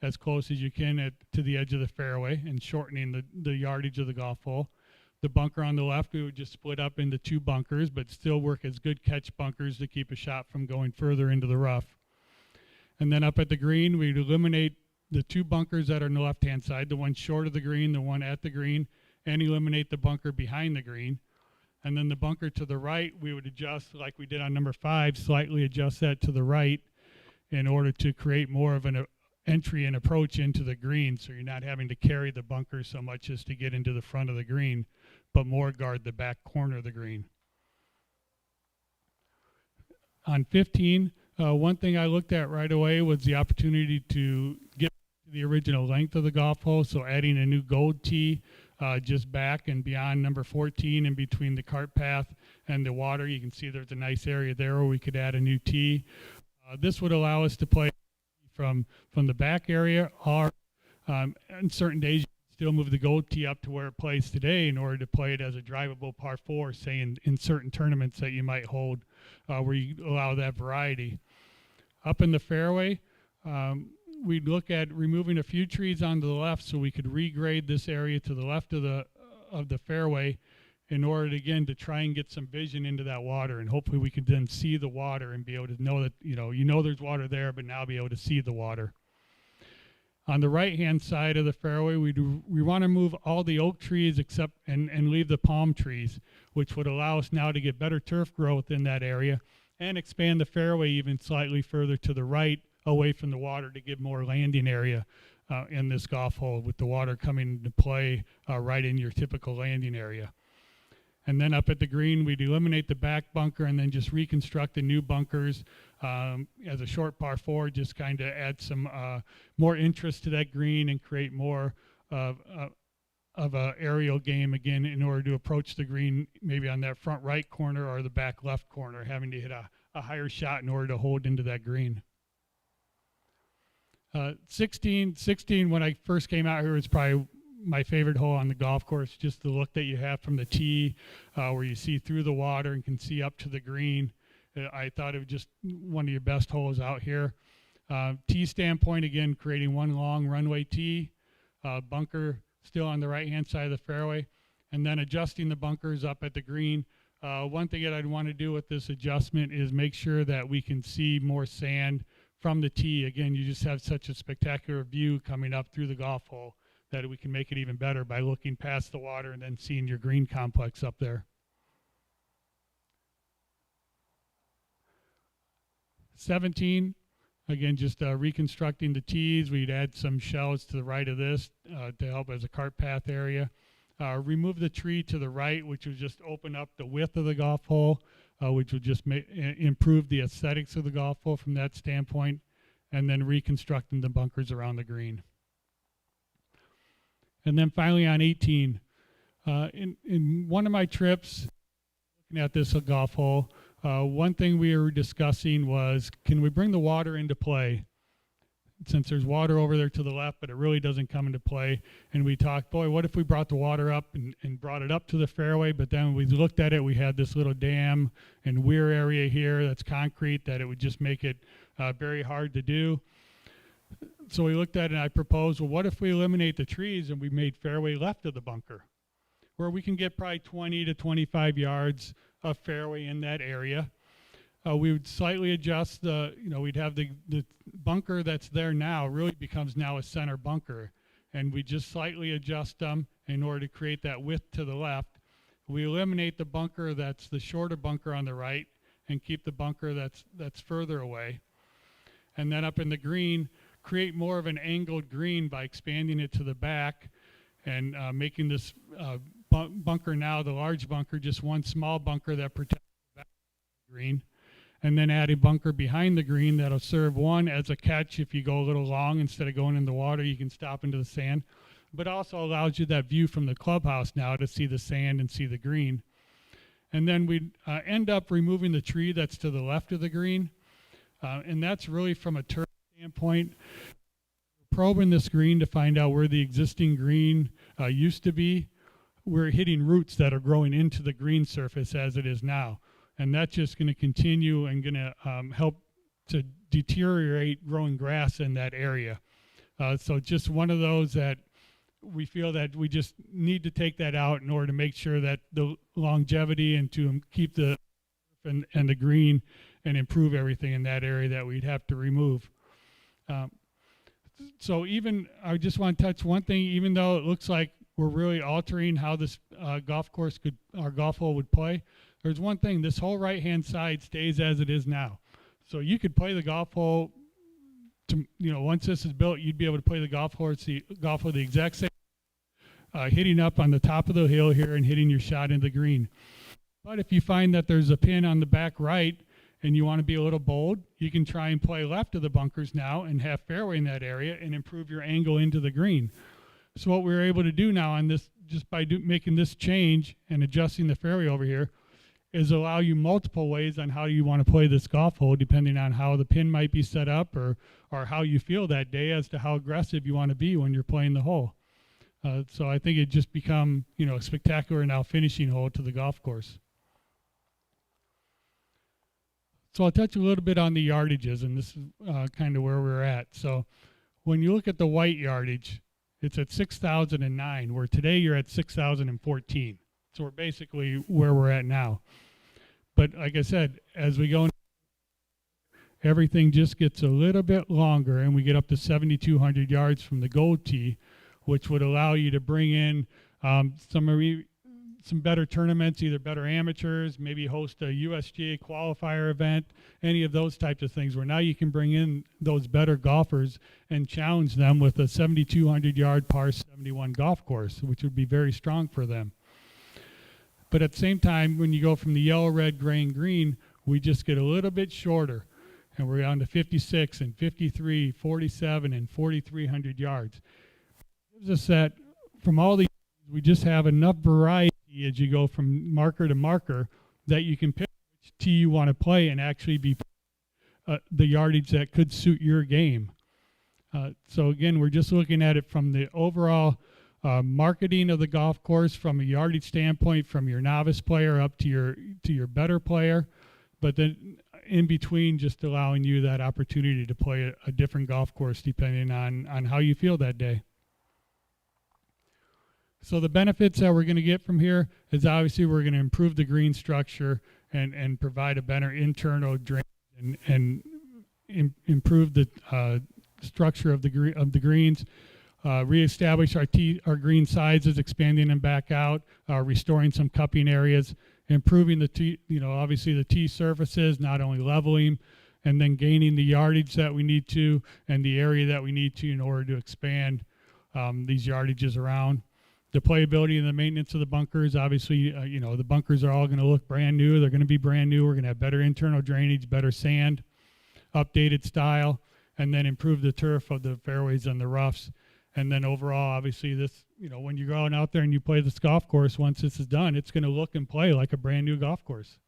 as close as you can to the edge of the fairway and shortening the yardage of the golf hole. The bunker on the left, we would just split up into 2 bunkers, but still work as good catch bunkers to keep a shot from going further into the rough. And then up at the green, we'd eliminate the 2 bunkers that are on the left-hand side, the one short of the green, the one at the green, and eliminate the bunker behind the green. And then the bunker to the right, we would adjust, like we did on number 5, slightly adjust that to the right in order to create more of an entry and approach into the green, so you're not having to carry the bunker so much as to get into the front of the green, but more guard the back corner of the green. On 15, one thing I looked at right away was the opportunity to get the original length of the golf hole, so adding a new gold tee just back and beyond number 14 and between the cart path and the water. You can see there's a nice area there where we could add a new tee. This would allow us to play from the back area, or on certain days you can still move the gold tee up to where it plays today in order to play it as a drivable par 4, say in certain tournaments that you might hold where you allow that variety. Up in the fairway, we'd look at removing a few trees on the left so we could regrade this area to the left of the fairway in order to, again, to try and get some vision into that water, and hopefully we could then see the water and be able to know that, you know there's water there, but now be able to see the water. On the right-hand side of the fairway, we want to move all the oak trees except and leave the palm trees, which would allow us now to get better turf growth in that area and expand the fairway even slightly further to the right away from the water to give more landing area in this golf hole, with the water coming into play right in your typical landing area. And then up at the green, we'd eliminate the back bunker and then just reconstruct the new bunkers as a short par 4, just kind of add some more interest to that green and create more of a aerial game again in order to approach the green maybe on that front right corner or the back left corner, having to hit a higher shot in order to hold into that green. 16, when I first came out here, was probably my favorite hole on the golf course. Just the look that you have from the tee, where you see through the water and can see up to the green. I thought it was just one of your best holes out here. Tee standpoint, again, creating one long runway tee, bunker still on the right-hand side of the fairway, and then adjusting the bunkers up at the green. One thing that I'd want to do with this adjustment is make sure that we can see more sand from the tee. Again, you just have such a spectacular view coming up through the golf hole that we can make it even better by looking past the water and then seeing your green complex up there. 17, again, just reconstructing the tees. We'd add some shells to the right of this to help as a cart path area. Remove the tree to the right, which would just open up the width of the golf hole, which would just improve the aesthetics of the golf hole from that standpoint, and then reconstructing the bunkers around the green. And then finally on 18, in one of my trips, looking at this golf hole, one thing we were discussing was, can we bring the water into play? Since there's water over there to the left, but it really doesn't come into play. And we talked, boy, what if we brought the water up and brought it up to the fairway? But then when we looked at it, we had this little dam and weir area here that's concrete that it would just make it very hard to do. So we looked at it and I proposed, well, what if we eliminate the trees and we made fairway left of the bunker, where we can get probably 20 to 25 yards of fairway in that area. We would slightly adjust we'd have the bunker that's there now really becomes now a center bunker. And we just slightly adjust them in order to create that width to the left. We eliminate the bunker that's the shorter bunker on the right and keep the bunker that's further away. And then up in the green, create more of an angled green by expanding it to the back and making this bunker now, the large bunker, just one small bunker that protects the back of the green. And then add a bunker behind the green that'll serve one as a catch if you go a little long. Instead of going in the water, you can stop into the sand. But also allows you that view from the clubhouse now to see the sand and see the green. And then we'd end up removing the tree that's to the left of the green. And that's really from a turf standpoint. We're probing this green to find out where the existing green used to be. We're hitting roots that are growing into the green surface as it is now. And that's just going to continue and going to help to deteriorate growing grass in that area. So just one of those that we feel that we just need to take that out in order to make sure that the longevity and to keep the and the green and improve everything in that area that we'd have to remove. So even I just want to touch one thing, even though it looks like we're really altering how this golf course our golf hole would play. There's one thing, this whole right-hand side stays as it is now. So you could play the golf hole once this is built, you'd be able to play the golf with the exact same, hitting up on the top of the hill here and hitting your shot in the green. But if you find that there's a pin on the back right and you want to be a little bold, you can try and play left of the bunkers now and have fairway in that area and improve your angle into the green. So what we're able to do now on this, just by making this change and adjusting the fairway over here, is allow you multiple ways on how you want to play this golf hole, depending on how the pin might be set up or how you feel that day as to how aggressive you want to be when you're playing the hole. So I think it just become, a spectacular now finishing hole to the golf course. So I'll touch a little bit on the yardages, and this is kind of where we're at. So when you look at the white yardage, it's at 6,009, where today you're at 6,014. So we're basically where we're at now. But like I said, as we go, everything just gets a little bit longer, and we get up to 7,200 yards from the gold tee, which would allow you to bring in some better tournaments, either better amateurs, maybe host a USGA qualifier event, any of those types of things, where now you can bring in those better golfers and challenge them with a 7,200 yard par 71 golf course, which would be very strong for them. But at the same time, when you go from the yellow, red, gray, and green, we just get a little bit shorter, and we're down to 56 and 53, 47, and 4,300 yards. It gives us that from all these, we just have enough variety as you go from marker to marker that you can pick which tee you want to play and actually be the yardage that could suit your game. So again, we're just looking at it from the overall marketing of the golf course, from a yardage standpoint, from your novice player up to your better player, but then in between, just allowing you that opportunity to play a different golf course depending on how you feel that day. So the benefits that we're going to get from here is obviously we're going to improve the green structure and provide a better internal drain and improve the structure of the greens, reestablish our green sizes, expanding them back out, restoring some cupping areas, improving the tee, obviously the tee surfaces, not only leveling, and then gaining the yardage that we need to and the area that we need to in order to expand these yardages around. The playability and the maintenance of the bunkers, obviously, the bunkers are all going to look brand new. They're going to be brand new. We're going to have better internal drainage, better sand, updated style, and then improve the turf of the fairways and the roughs. And then overall, obviously, this, when you're going out there and you play this golf course, once this is done, it's going to look and play like a brand new golf course.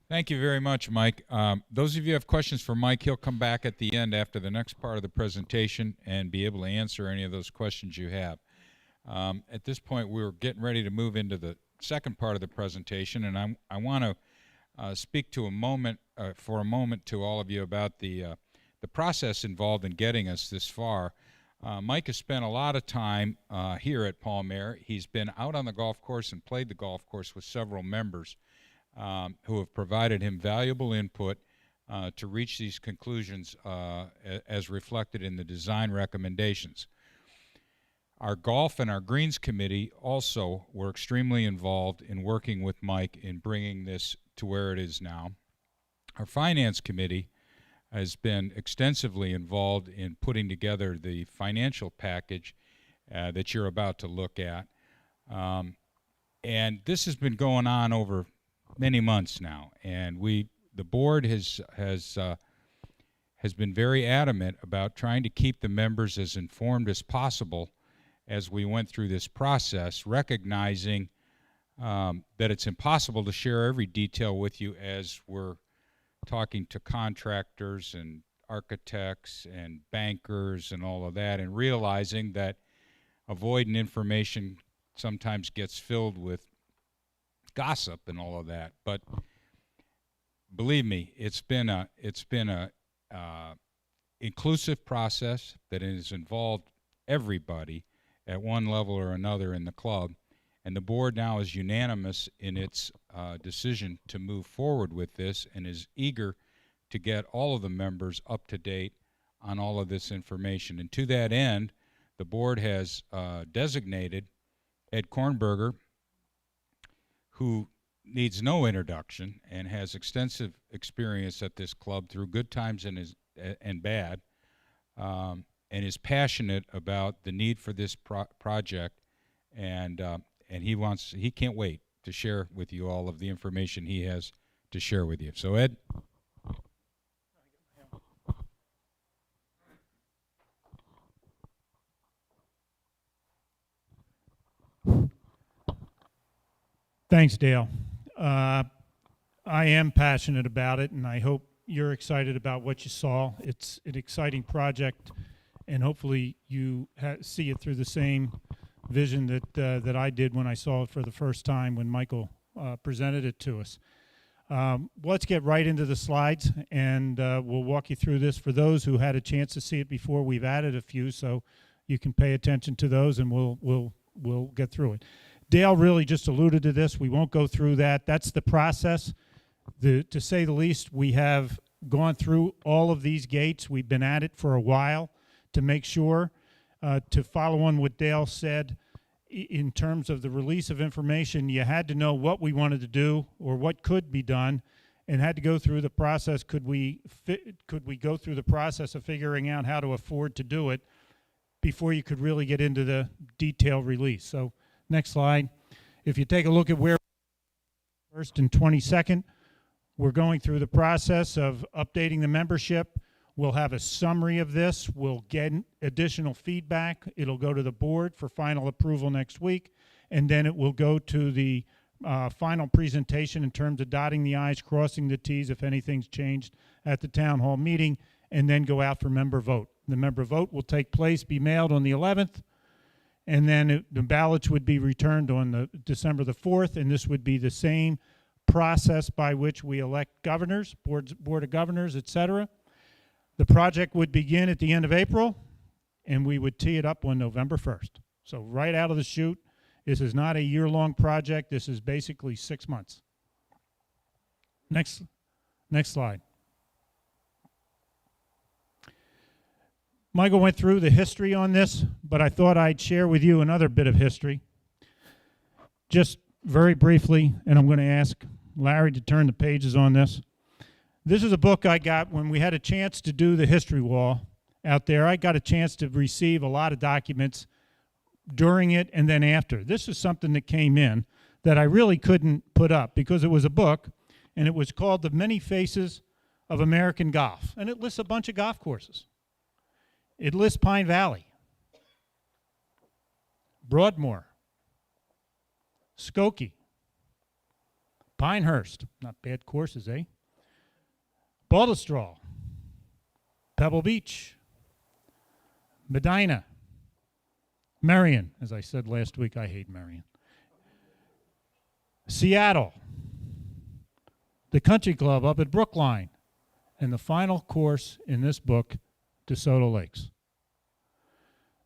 Thank you very much, Mike. Those of you who have questions for Mike, he'll come back at the end after the next part of the presentation and be able to answer any of those questions you have. At this point, we're getting ready to move into the second part of the presentation, and I want to speak to for a moment to all of you about the process involved in getting us this far. Mike has spent a lot of time here at Palm-Aire. He's been out on the golf course and played the golf course with several members who have provided him valuable input to reach these conclusions as reflected in the design recommendations. Our golf and our greens committee also were extremely involved in working with Mike in bringing this to where it is now. Our finance committee has been extensively involved in putting together the financial package that you're about to look at. And this has been going on over many months now, and the board has been very adamant about trying to keep the members as informed as possible as we went through this process, recognizing that it's impossible to share every detail with you as we're talking to contractors and architects and bankers and all of that, and realizing that avoiding information sometimes gets filled with gossip and all of that. But believe me, it's been a inclusive process that has involved everybody at one level or another in the club, and the board now is unanimous in its decision to move forward with this and is eager to get all of the members up to date on all of this information. And to that end, the board has designated Ed Kornberger, who needs no introduction and has extensive experience at this club through good times and bad, and is passionate about the need for this project, and he can't wait to share with you all of the information he has to share with you. So Ed. Thanks, Dale. I am passionate about it, and I hope you're excited about what you saw. It's an exciting project, and hopefully you see it through the same vision that I did when I saw it for the first time when Michael presented it to us. Let's get right into the slides, and we'll walk you through this. For those who had a chance to see it before, we've added a few, so you can pay attention to those, and we'll get through it. Dale really just alluded to this. We won't go through that. That's the process. To say the least, we have gone through all of these gates. We've been at it for a while to make sure, to follow on what Dale said, in terms of the release of information, you had to know what we wanted to do or what could be done, and had to go through the process. Could we go through the process of figuring out how to afford to do it before you could really get into the detailed release? So next slide. If you take a look at where 1st and 22nd, we're going through the process of updating the membership. We'll have a summary of this. We'll get additional feedback. It'll go to the board for final approval next week, and then it will go to the final presentation in terms of dotting the I's, crossing the T's if anything's changed at the town hall meeting, and then go out for member vote. The member vote will take place, be mailed on the 11th, and then the ballots would be returned on December the 4th, and this would be the same process by which we elect governors, board of governors, etc. The project would begin at the end of April, and we would tee it up on November 1st. So right out of the chute, this is not a year-long project. This is basically 6 months. Next slide. Michael went through the history on this, but I thought I'd share with you another bit of history. Just very briefly, and I'm going to ask Larry to turn the pages on this. This is a book I got when we had a chance to do the history wall out there. I got a chance to receive a lot of documents during it and then after. This is something that came in that I really couldn't put up because it was a book, and it was called The Many Faces of American Golf, and it lists a bunch of golf courses. It lists Pine Valley, Broadmoor, Skokie, Pinehurst, not bad courses, eh? Baltusrol, Pebble Beach, Medina, Marion. As I said last week, I hate Marion. Seattle, the Country Club up at Brookline, and the final course in this book, DeSoto Lakes.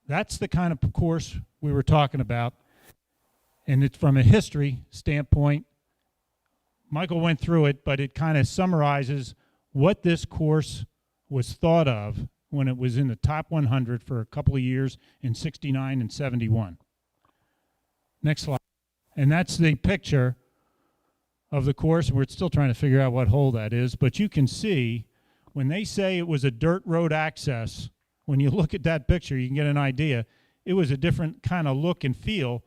That's the kind of course we were talking about, and it's from a history standpoint. Michael went through it, but it kind of summarizes what this course was thought of when it was in the top 100 for a couple of years in 69 and 71. Next slide. And that's the picture of the course. We're still trying to figure out what hole that is, but you can see when they say it was a dirt road access, when you look at that picture, you can get an idea. It was a different kind of look and feel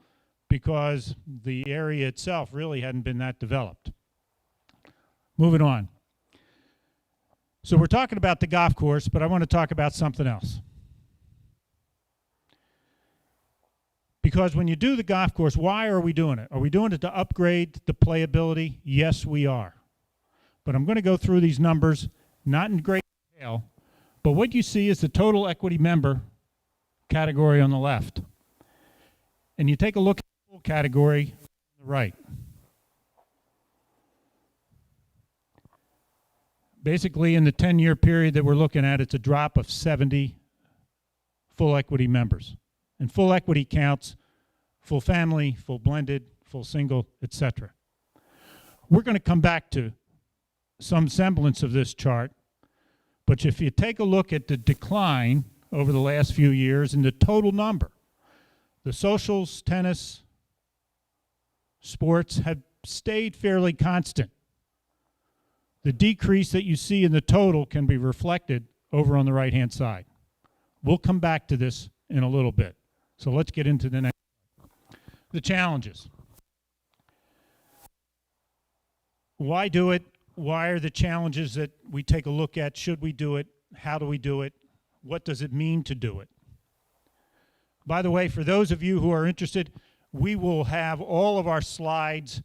because the area itself really hadn't been that developed. Moving on. So we're talking about the golf course, but I want to talk about something else. Because when you do the golf course, why are we doing it? Are we doing it to upgrade the playability? Yes, we are. But I'm going to go through these numbers, not in great detail, but what you see is the total equity member category on the left. And you take a look at the full category on the right. Basically, in the 10-year period that we're looking at, it's a drop of 70 full equity members. And full equity counts full family, full blended, full single, etc. We're going to come back to some semblance of this chart, but if you take a look at the decline over the last few years in the total number. The socials, tennis, sports have stayed fairly constant. The decrease that you see in the total can be reflected over on the right-hand side. We'll come back to this in a little bit. So let's get into the next. The challenges. Why do it? Why are the challenges that we take a look at? Should we do it? How do we do it? What does it mean to do it? By the way, for those of you who are interested, we will have all of our slides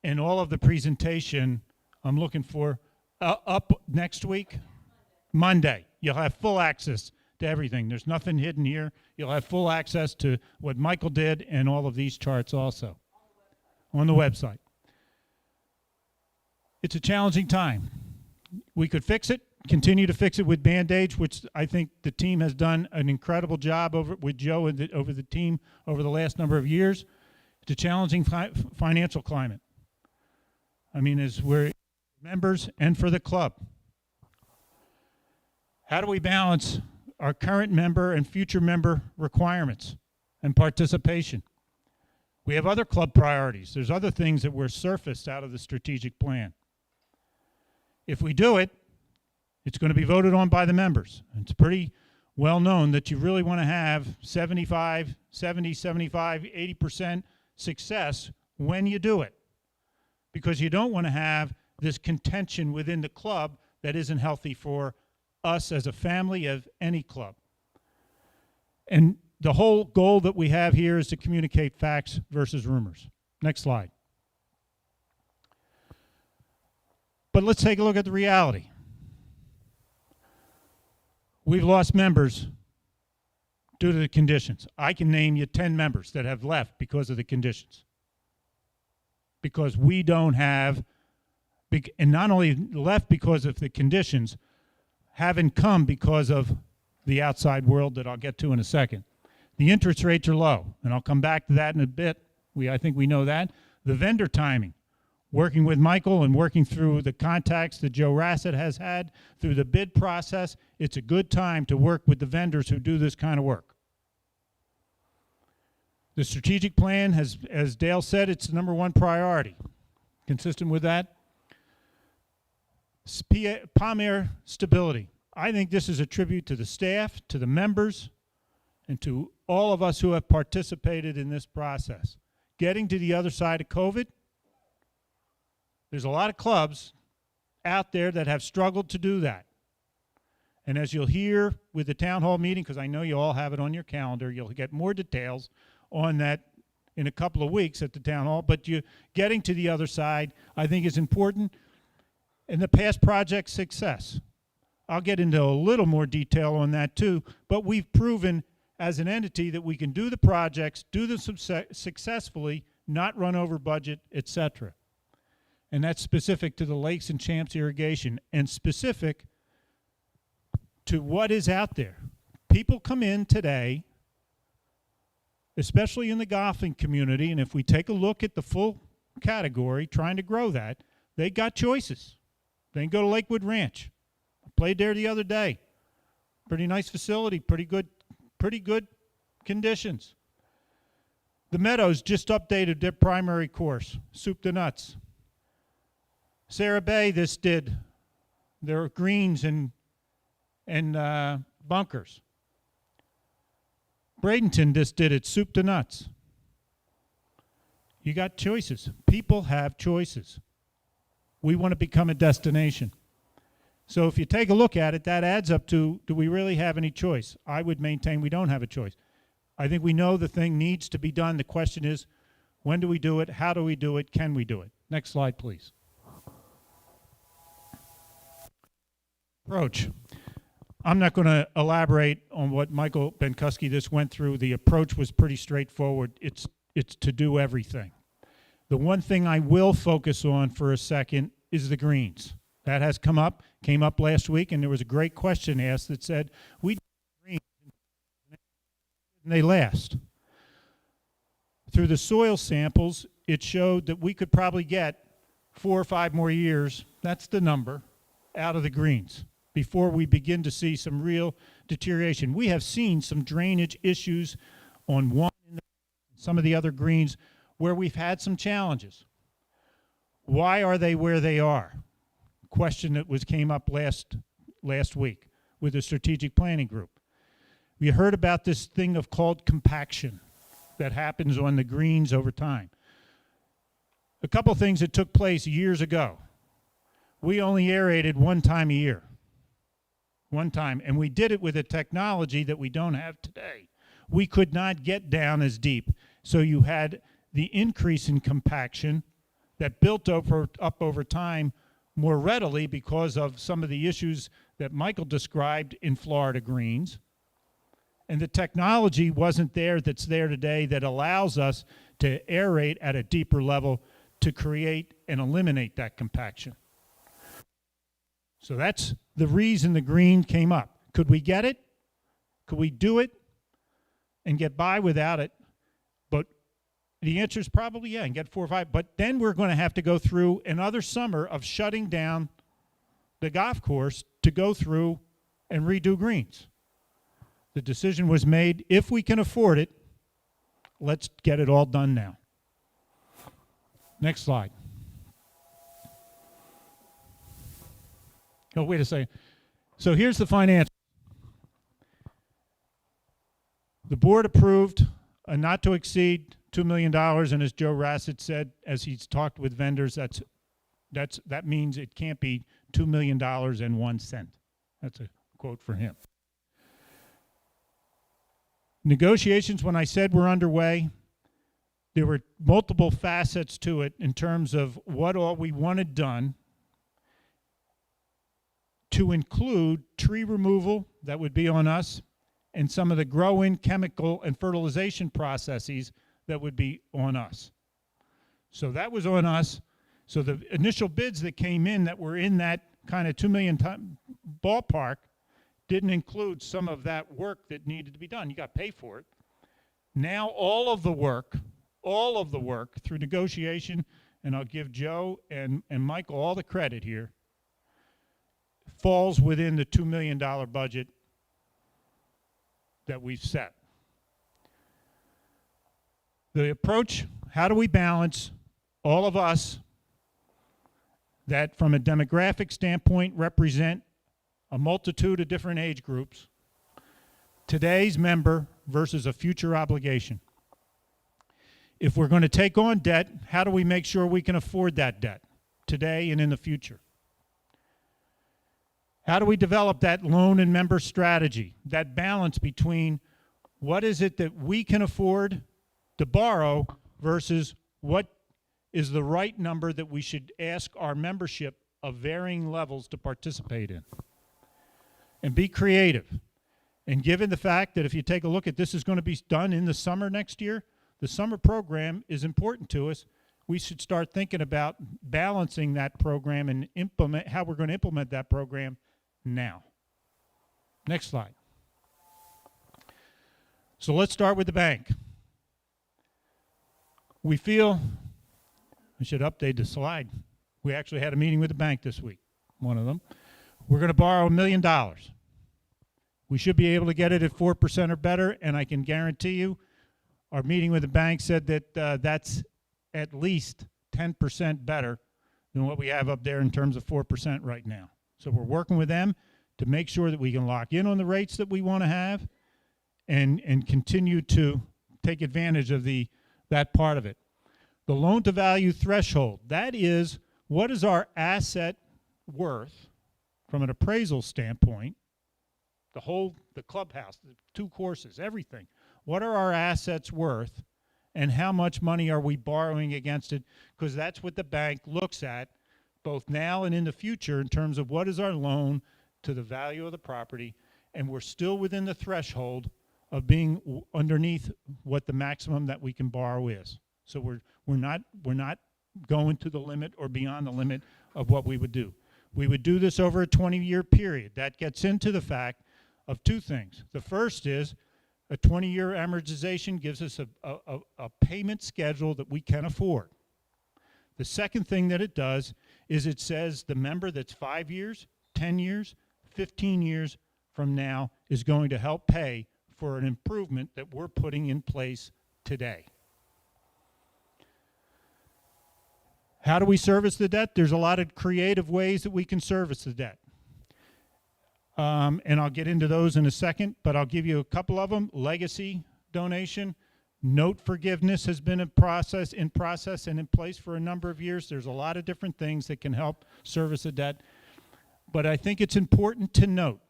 and all of the presentation I'm looking for up next week, Monday. You'll have full access to everything. There's nothing hidden here. You'll have full access to what Michael did and all of these charts also on the website. It's a challenging time. We could fix it, continue to fix it with Band-Aids, which I think the team has done an incredible job with Joe and over the team over the last number of years. It's a challenging financial climate. I mean, as we're members and for the club. How do we balance our current member and future member requirements and participation? We have other club priorities. There's other things that were surfaced out of the strategic plan. If we do it, it's going to be voted on by the members. It's pretty well known that you really want to have 70, 75, 80% success when you do it, because you don't want to have this contention within the club that isn't healthy for us as a family of any club. And the whole goal that we have here is to communicate facts versus rumors. Next slide. But let's take a look at the reality. We've lost members due to the conditions. I can name you 10 members that have left because of the conditions. Because we don't have, and not only left because of the conditions, haven't come because of the outside world that I'll get to in a second. The interest rates are low, and I'll come back to that in a bit. I think we know that. The vendor timing. Working with Michael and working through the contacts that Joe Rassett has had through the bid process, it's a good time to work with the vendors who do this kind of work. The strategic plan has, as Dale said, it's the #1 priority. Consistent with that. Palm Aire stability. I think this is a tribute to the staff, to the members, and to all of us who have participated in this process. Getting to the other side of COVID, there's a lot of clubs out there that have struggled to do that. And as you'll hear with the town hall meeting, because I know you all have it on your calendar, you'll get more details on that in a couple of weeks at the town hall. But getting to the other side, I think, is important. And the past project success. I'll get into a little more detail on that too, but we've proven as an entity that we can do the projects, do them successfully, not run over budget, etc. And that's specific to the Lakes and Champs irrigation and specific to what is out there. People come in today, especially in the golfing community, and if we take a look at the full category, trying to grow that, they got choices. They can go to Lakewood Ranch. I played there the other day. Pretty nice facility, pretty good conditions. The Meadows just updated their primary course, soup to nuts. Sarah Bay, this did their greens and bunkers. Bradenton just did it, soup to nuts. You got choices. People have choices. We want to become a destination. So if you take a look at it, that adds up to, do we really have any choice? I would maintain we don't have a choice. I think we know the thing needs to be done. The question is, when do we do it? How do we do it? Can we do it? Next slide, please. Approach. I'm not going to elaborate on what Michael Benkuski just went through. The approach was pretty straightforward. It's to do everything. The one thing I will focus on for a second is the greens. That has came up last week, and there was a great question asked that said, we do greens and they last. Through the soil samples, it showed that we could probably get 4 or 5 more years, that's the number, out of the greens. before we begin to see some real deterioration. We have seen some drainage issues on one and some of the other greens where we've had some challenges. Why are they where they are? Question that came up last week with the strategic planning group. We heard about this thing called compaction that happens on the greens over time. A couple things that took place years ago. We only aerated one time a year. One time, and we did it with a technology that we don't have today. We could not get down as deep. So you had the increase in compaction that built up over time more readily because of some of the issues that Michael described in Florida greens. And the technology wasn't there that's there today that allows us to aerate at a deeper level to create and eliminate that compaction. So that's the reason the green came up. Could we get it? Could we do it and get by without it? But the answer is probably yeah, and get 4 or 5. But then we're going to have to go through another summer of shutting down the golf course to go through and redo greens. The decision was made, if we can afford it, let's get it all done now. Next slide. Oh, wait a second. So here's the financials. The board approved a not to exceed $2 million, and as Joe Rassett said, as he's talked with vendors, that means it can't be $2 million and 1 cent. That's a quote for him. Negotiations, when I said we're underway, there were multiple facets to it in terms of what all we wanted done, to include tree removal that would be on us, and some of the grow-in chemical and fertilization processes that would be on us. So that was on us. So the initial bids that came in that were in that kind of $2 million ballpark didn't include some of that work that needed to be done. You got to pay for it. Now all of the work through negotiation, and I'll give Joe and Michael all the credit here, falls within the $2 million budget that we've set. The approach, how do we balance all of us that from a demographic standpoint represent a multitude of different age groups, today's member versus a future obligation? If we're going to take on debt, how do we make sure we can afford that debt today and in the future? How do we develop that loan and member strategy, that balance between what is it that we can afford to borrow versus what is the right number that we should ask our membership of varying levels to participate in? And be creative. And given the fact that if you take a look at this is going to be done in the summer next year, the summer program is important to us. We should start thinking about balancing that program and implement how we're going to implement that program now. Next slide. So let's start with the bank. We feel, I should update the slide. We actually had a meeting with the bank this week, one of them. We're going to borrow $1 million. We should be able to get it at 4% or better, and I can guarantee you our meeting with the bank said that that's at least 10% better than what we have up there in terms of 4% right now. So we're working with them to make sure that we can lock in on the rates that we want to have and continue to take advantage of that part of it. The loan to value threshold, that is, what is our asset worth from an appraisal standpoint, the clubhouse, the 2 courses, everything. What are our assets worth and how much money are we borrowing against it? Because that's what the bank looks at both now and in the future in terms of what is our loan to the value of the property, and we're still within the threshold of being underneath what the maximum that we can borrow is. So we're not going to the limit or beyond the limit of what we would do. We would do this over a 20-year period. That gets into the fact of 2 things. The first is a 20-year amortization gives us a payment schedule that we can afford. The second thing that it does is it says the member that's 5 years, 10 years, 15 years from now is going to help pay for an improvement that we're putting in place today. How do we service the debt? There's a lot of creative ways that we can service the debt. And I'll get into those in a second, but I'll give you a couple of them. Legacy donation. Note forgiveness has been in process and in place for a number of years. There's a lot of different things that can help service the debt. But I think it's important to note,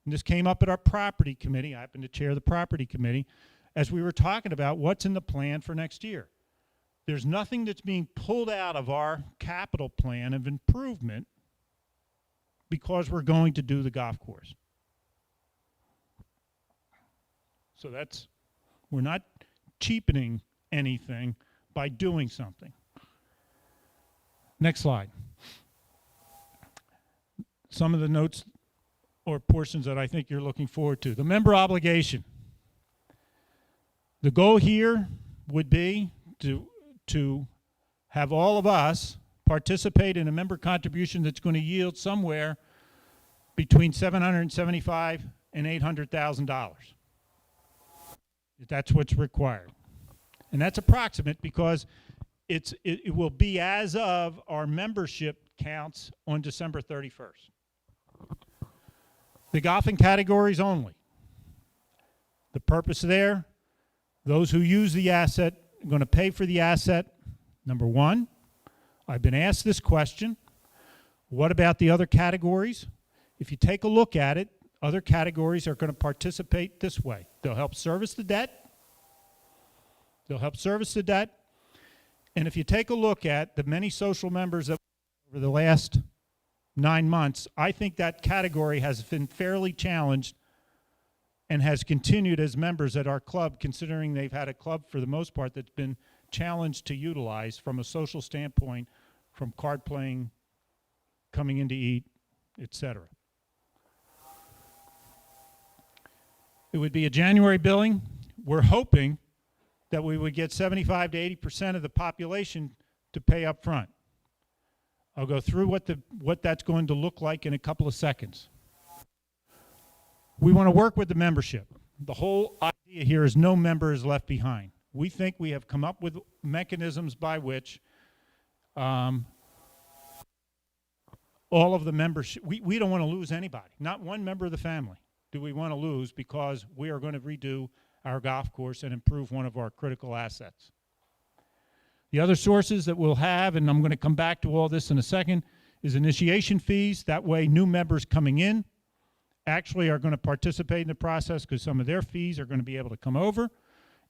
and this came up at our property committee, I happen to chair the property committee, as we were talking about what's in the plan for next year. There's nothing that's being pulled out of our capital plan of improvement because we're going to do the golf course. So we're not cheapening anything by doing something. Next slide. Some of the notes or portions that I think you're looking forward to. The member obligation. The goal here would be to have all of us participate in a member contribution that's going to yield somewhere between $775,000 and $800,000. That's what's required. And that's approximate because it will be as of our membership counts on December 31st. The golfing categories only. The purpose there, those who use the asset are going to pay for the asset. Number one, I've been asked this question. What about the other categories? If you take a look at it, other categories are going to participate this way. They'll help service the debt. They'll help service the debt. And if you take a look at the many social members that over the last 9 months, I think that category has been fairly challenged and has continued as members at our club, considering they've had a club for the most part that's been challenged to utilize from a social standpoint, from card playing, coming in to eat, etc. It would be a January billing. We're hoping that we would get 75 to 80% of the population to pay up front. I'll go through what that's going to look like in a couple of seconds. We want to work with the membership. The whole idea here is no member is left behind. We think we have come up with mechanisms by which all of the membership, we don't want to lose anybody. Not one member of the family do we want to lose because we are going to redo our golf course and improve one of our critical assets. The other sources that we'll have, and I'm going to come back to all this in a second, is initiation fees. That way new members coming in actually are going to participate in the process because some of their fees are going to be able to come over.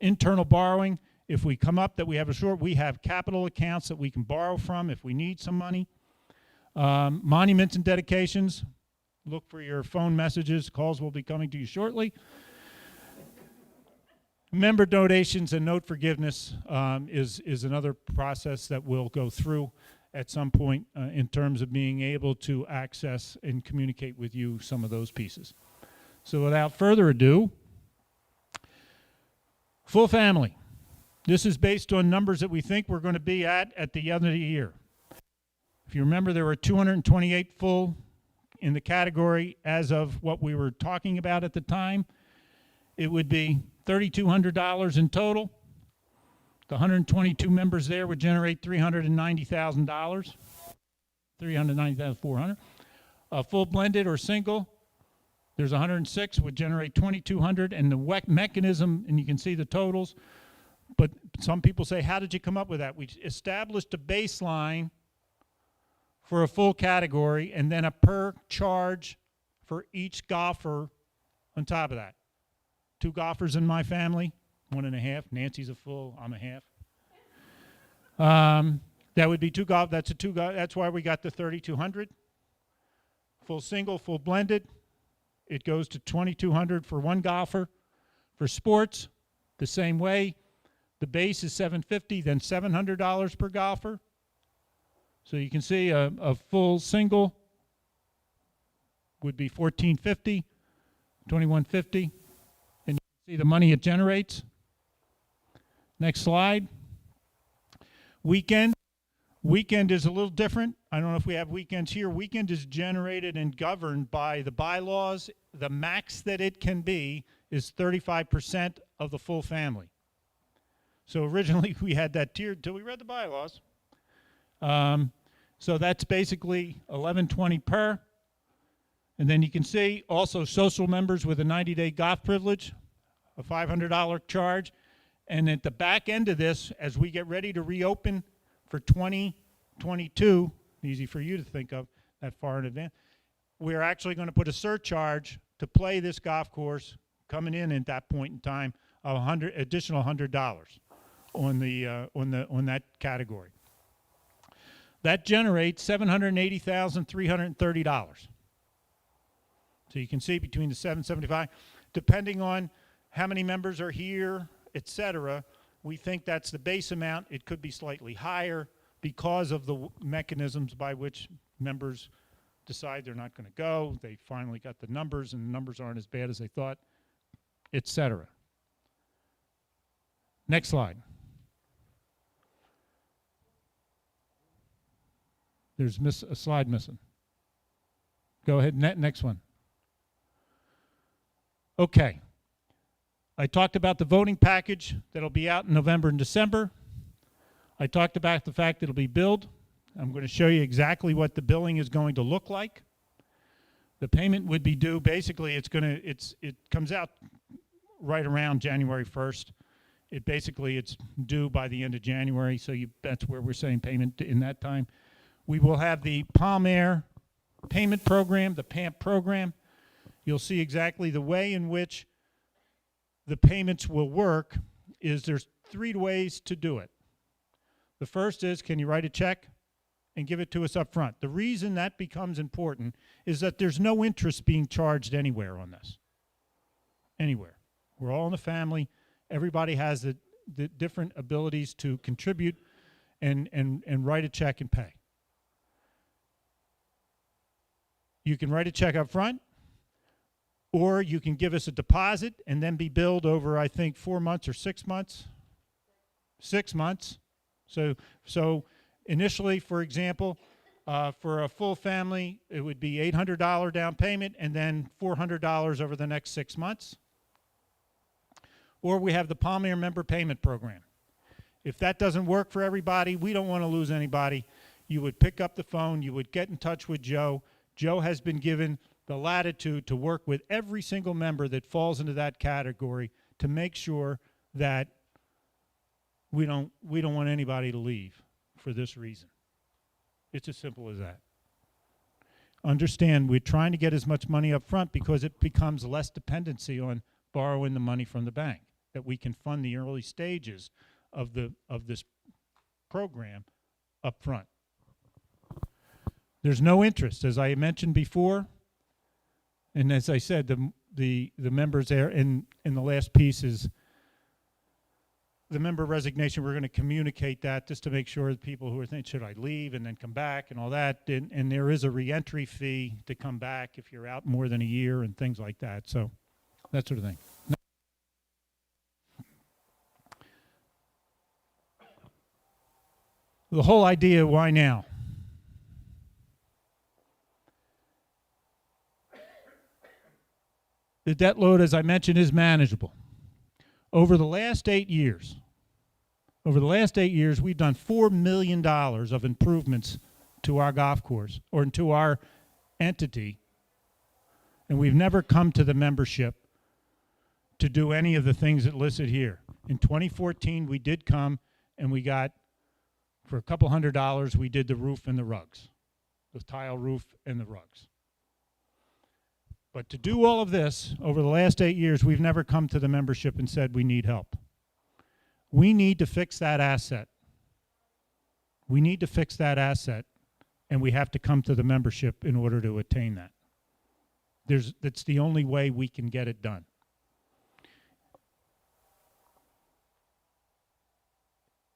Internal borrowing, if we come up that we have a short, we have capital accounts that we can borrow from if we need some money. Monuments and dedications, look for your phone messages. Calls will be coming to you shortly. Member donations and note forgiveness is another process that we'll go through at some point in terms of being able to access and communicate with you some of those pieces. So without further ado, full family. This is based on numbers that we think we're going to be at the end of the year. If you remember, there were 228 full in the category as of what we were talking about at the time. It would be $3,200 in total. The 122 members there would generate $390,000, $390,400. Full blended or single, there's 106 would generate $2,200, and the mechanism, and you can see the totals. But some people say, how did you come up with that? We established a baseline for a full category and then a per charge for each golfer on top of that. 2 golfers in my family, 1.5. Nancy's a full, I'm a half. That would be 2 golf. That's a 2 golf. That's why we got the 3,200. Full single, full blended. It goes to 2,200 for 1 golfer. For sports, the same way. The base is $750, then $700 per golfer. So you can see a full single would be $1,450, $2,150. See the money it generates. Next slide. Weekend is a little different. I don't know if we have weekends here. Weekend is generated and governed by the bylaws. The max that it can be is 35% of the full family. So originally we had that tiered till we read the bylaws. So that's basically $11.20 per. And then you can see also social members with a 90-day golf privilege, a $500 charge. And at the back end of this, as we get ready to reopen for 2022, easy for you to think of that far in advance, we're actually going to put a surcharge to play this golf course coming in at that point in time, additional $100 on that category. That generates $780,330. So you can see between the 775, depending on how many members are here, etc., we think that's the base amount. It could be slightly higher because of the mechanisms by which members decide they're not going to go. They finally got the numbers, and the numbers aren't as bad as they thought, etc. Next slide. There's a slide missing. Go ahead, next one. Okay. I talked about the voting package that'll be out in November and December. I talked about the fact that it'll be billed. I'm going to show you exactly what the billing is going to look like. The payment would be due, basically it comes out right around January 1st. It's due by the end of January, so that's where we're saying payment in that time. We will have the Palm Aire payment program, the PAMP program. You'll see exactly the way in which the payments will work is there's 3 ways to do it. The first is, can you write a check and give it to us up front? The reason that becomes important is that there's no interest being charged anywhere on this. Anywhere. We're all in the family. Everybody has the different abilities to contribute and write a check and pay. You can write a check up front, or you can give us a deposit and then be billed over, I think, 4 months or 6 months. 6 months. So initially, for example, for a full family, it would be $800 down payment and then $400 over the next 6 months. Or we have the Palm Aire member payment program. If that doesn't work for everybody, we don't want to lose anybody. You would pick up the phone, you would get in touch with Joe. Joe has been given the latitude to work with every single member that falls into that category to make sure that we don't want anybody to leave for this reason. It's as simple as that. Understand, we're trying to get as much money up front because it becomes less dependency on borrowing the money from the bank, that we can fund the early stages of this program up front. There's no interest, as I mentioned before, and as I said, the members there in the last piece is the member resignation. We're going to communicate that just to make sure that people who are thinking, should I leave and then come back and all that, and there is a reentry fee to come back if you're out more than a year and things like that. So that sort of thing. The whole idea, why now? The debt load, as I mentioned, is manageable. Over the last 8 years, we've done $4 million of improvements to our golf course or to our entity, and we've never come to the membership to do any of the things that listed here. In 2014, we did come and we got, for a couple $100, we did the roof and the rugs, the tile roof and the rugs. But to do all of this, over the last 8 years, we've never come to the membership and said we need help. We need to fix that asset. We need to fix that asset, and we have to come to the membership in order to attain that. That's the only way we can get it done.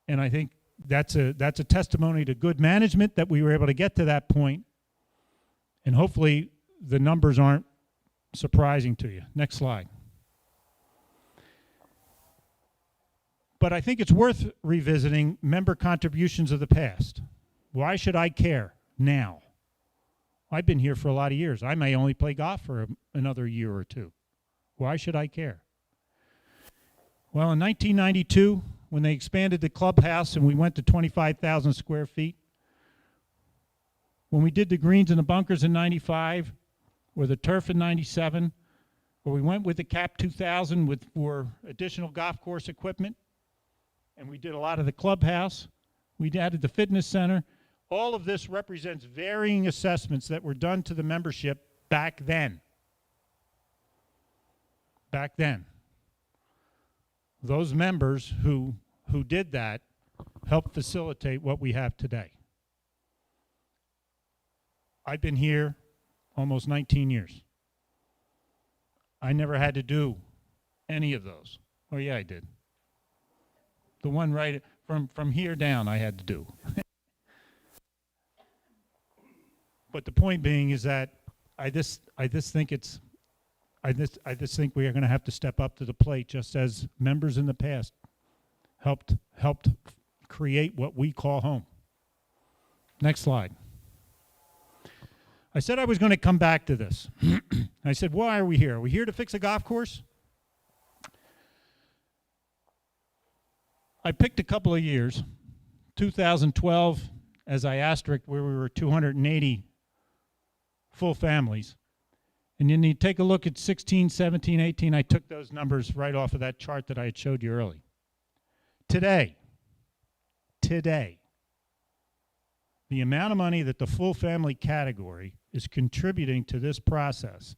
And I think that's a testimony to good management that we were able to get to that point, and hopefully the numbers aren't surprising to you. Next slide. But I think it's worth revisiting member contributions of the past. Why should I care now. I've been here for a lot of years. I may only play golf for another year or two. Why should I care? Well, in 1992, when they expanded the clubhouse and we went to 25,000 square feet, when we did the greens and the bunkers in 95, or the turf in 97, or we went with the CAP 2000 for additional golf course equipment, and we did a lot of the clubhouse, we added the fitness center. All of this represents varying assessments that were done to the membership back then. Back then. Those members who did that helped facilitate what we have today. I've been here almost 19 years. I never had to do any of those. Oh yeah, I did. The one right from here down I had to do. But the point being is that I just think we are going to have to step up to the plate, just as members in the past helped create what we call home. Next slide. I said I was going to come back to this. I said, why are we here? Are we here to fix a golf course? I picked a couple of years, 2012, as I asterisked, where we were 280 full families. And then you take a look at 16, 17, 18. I took those numbers right off of that chart that I had showed you early. Today, the amount of money that the full family category is contributing to this process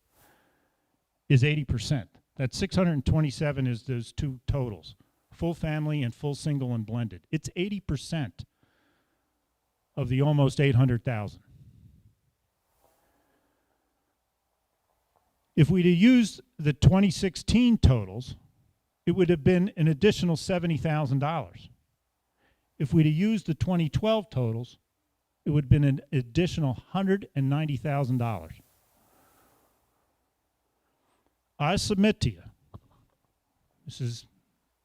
is 80%. That 627 is those two totals, full family and full single and blended. It's 80% of the almost 800,000. If we'd have used the 2016 totals, it would have been an additional $70,000. If we'd have used the 2012 totals, it would have been an additional $190,000. I submit to you, this is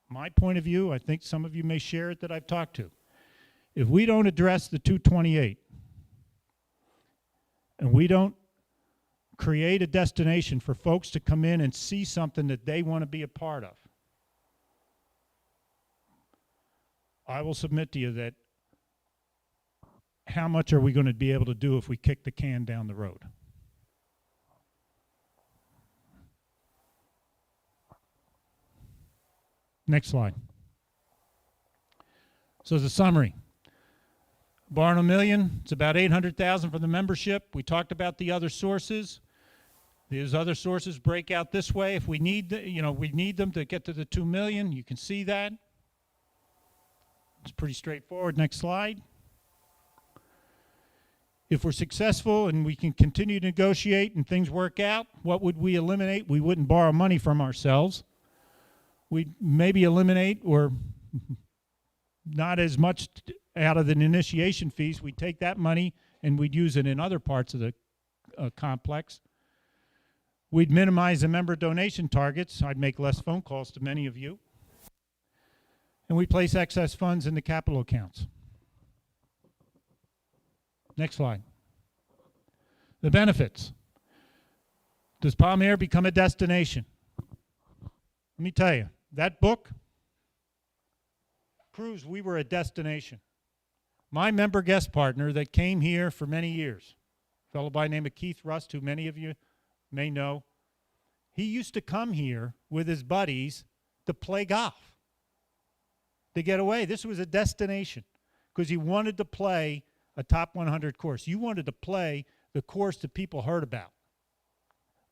my point of view, I think some of you may share it that I've talked to. If we don't address the 228, and we don't create a destination for folks to come in and see something that they want to be a part of, I will submit to you that how much are we going to be able to do if we kick the can down the road? Next slide. So the summary. Borrowing $1 million, it's about $800,000 for the membership. We talked about the other sources. These other sources break out this way. If we need, we need them to get to the $2 million. You can see that. It's pretty straightforward. Next slide. If we're successful and we can continue to negotiate and things work out, what would we eliminate? We wouldn't borrow money from ourselves. We'd maybe eliminate, or not as much out of the initiation fees. We'd take that money and we'd use it in other parts of the complex. We'd minimize the member donation targets. I'd make less phone calls to many of you. And we place excess funds in the capital accounts. Next slide. The benefits. Does Palm Aire become a destination? Let me tell you, that book proves we were a destination. My member guest partner that came here for many years, a fellow by the name of Keith Rust, who many of you may know, he used to come here with his buddies to play golf, to get away. This was a destination because he wanted to play a top 100 course. You wanted to play the course that people heard about.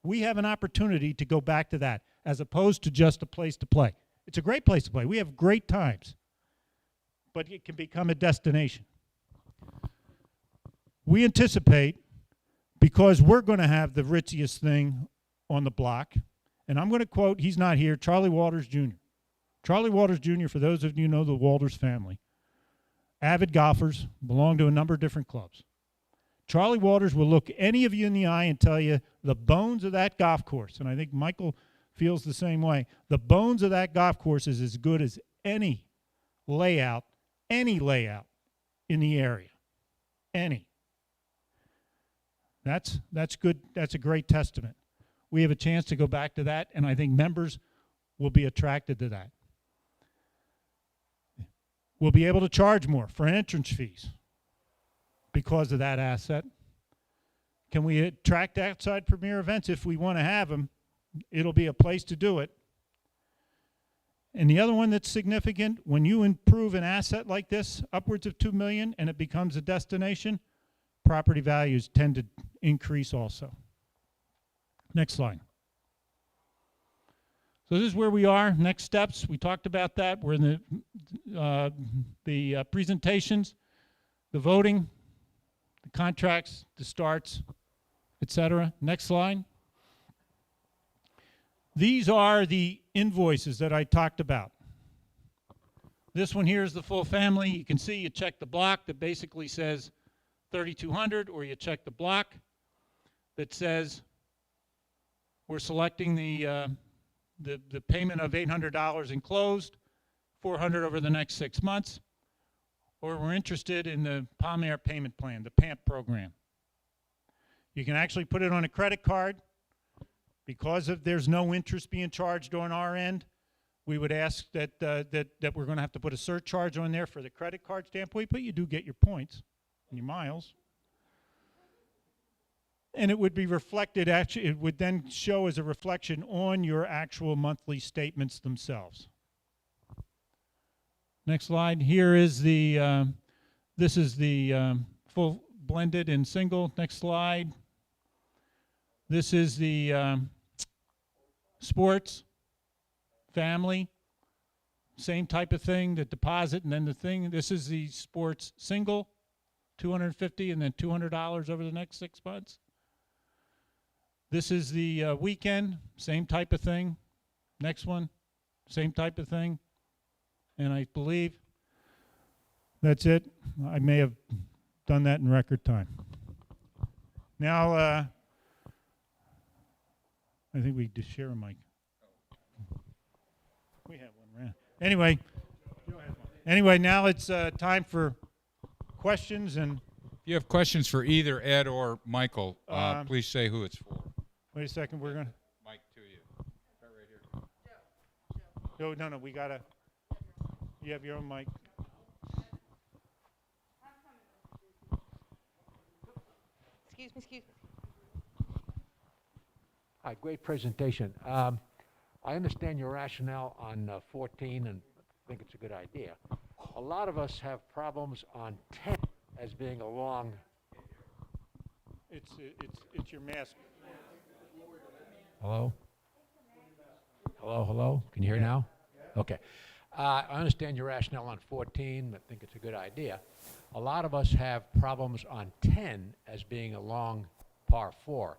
We have an opportunity to go back to that as opposed to just a place to play. It's a great place to play. We have great times, but it can become a destination. We anticipate, because we're going to have the ritziest thing on the block, and I'm going to quote, he's not here, Charlie Walters Jr. Charlie Walters Jr., for those of you who know the Walters family, avid golfers, belong to a number of different clubs. Charlie Walters will look any of you in the eye and tell you the bones of that golf course, and I think Michael feels the same way, the bones of that golf course is as good as any layout in the area. Any. That's good. That's a great testament. We have a chance to go back to that, and I think members will be attracted to that. We'll be able to charge more for entrance fees because of that asset. Can we attract outside premier events? If we want to have them, it'll be a place to do it. And the other one that's significant, when you improve an asset like this, upwards of $2 million, and it becomes a destination, property values tend to increase also. Next slide. So this is where we are. Next steps, we talked about that. We're in the presentations, the voting, the contracts, the starts, etc. Next slide. These are the invoices that I talked about. This one here is the full family. You can see you check the block that basically says $3,200, or you check the block that says we're selecting the payment of $800 enclosed, $400 over the next 6 months, or we're interested in the Palm Air payment plan, the PAMP program. You can actually put it on a credit card. Because there's no interest being charged on our end, we would ask that we're going to have to put a surcharge on there for the credit card standpoint, but you do get your points and your miles. And it would be reflected, actually, it would then show as a reflection on your actual monthly statements themselves. Next slide. Here is this is the full blended and single. Next slide. This is the sports, family, same type of thing, the deposit, and then the thing. This is the sports single, $250, and then $200 over the next 6 months. This is the weekend, same type of thing. Next one, same type of thing. And I believe that's it. I may have done that in record time. Now, I think we just share a mic. We have one around. Anyway, now it's time for questions. And If you have questions for either Ed or Michael, please say who it's for. wait a second, we're gonna. Mike, to you. Start right here. No, we gotta. You have your own mic. Excuse me. Hi, great presentation. I understand your rationale on 14 and think it's a good idea. A lot of us have problems on 10 as being a long. It's your mask. Hello? Hello? Can you hear now? Okay. I understand your rationale on 14. I think it's a good idea. A lot of us have problems on 10 as being a long par 4.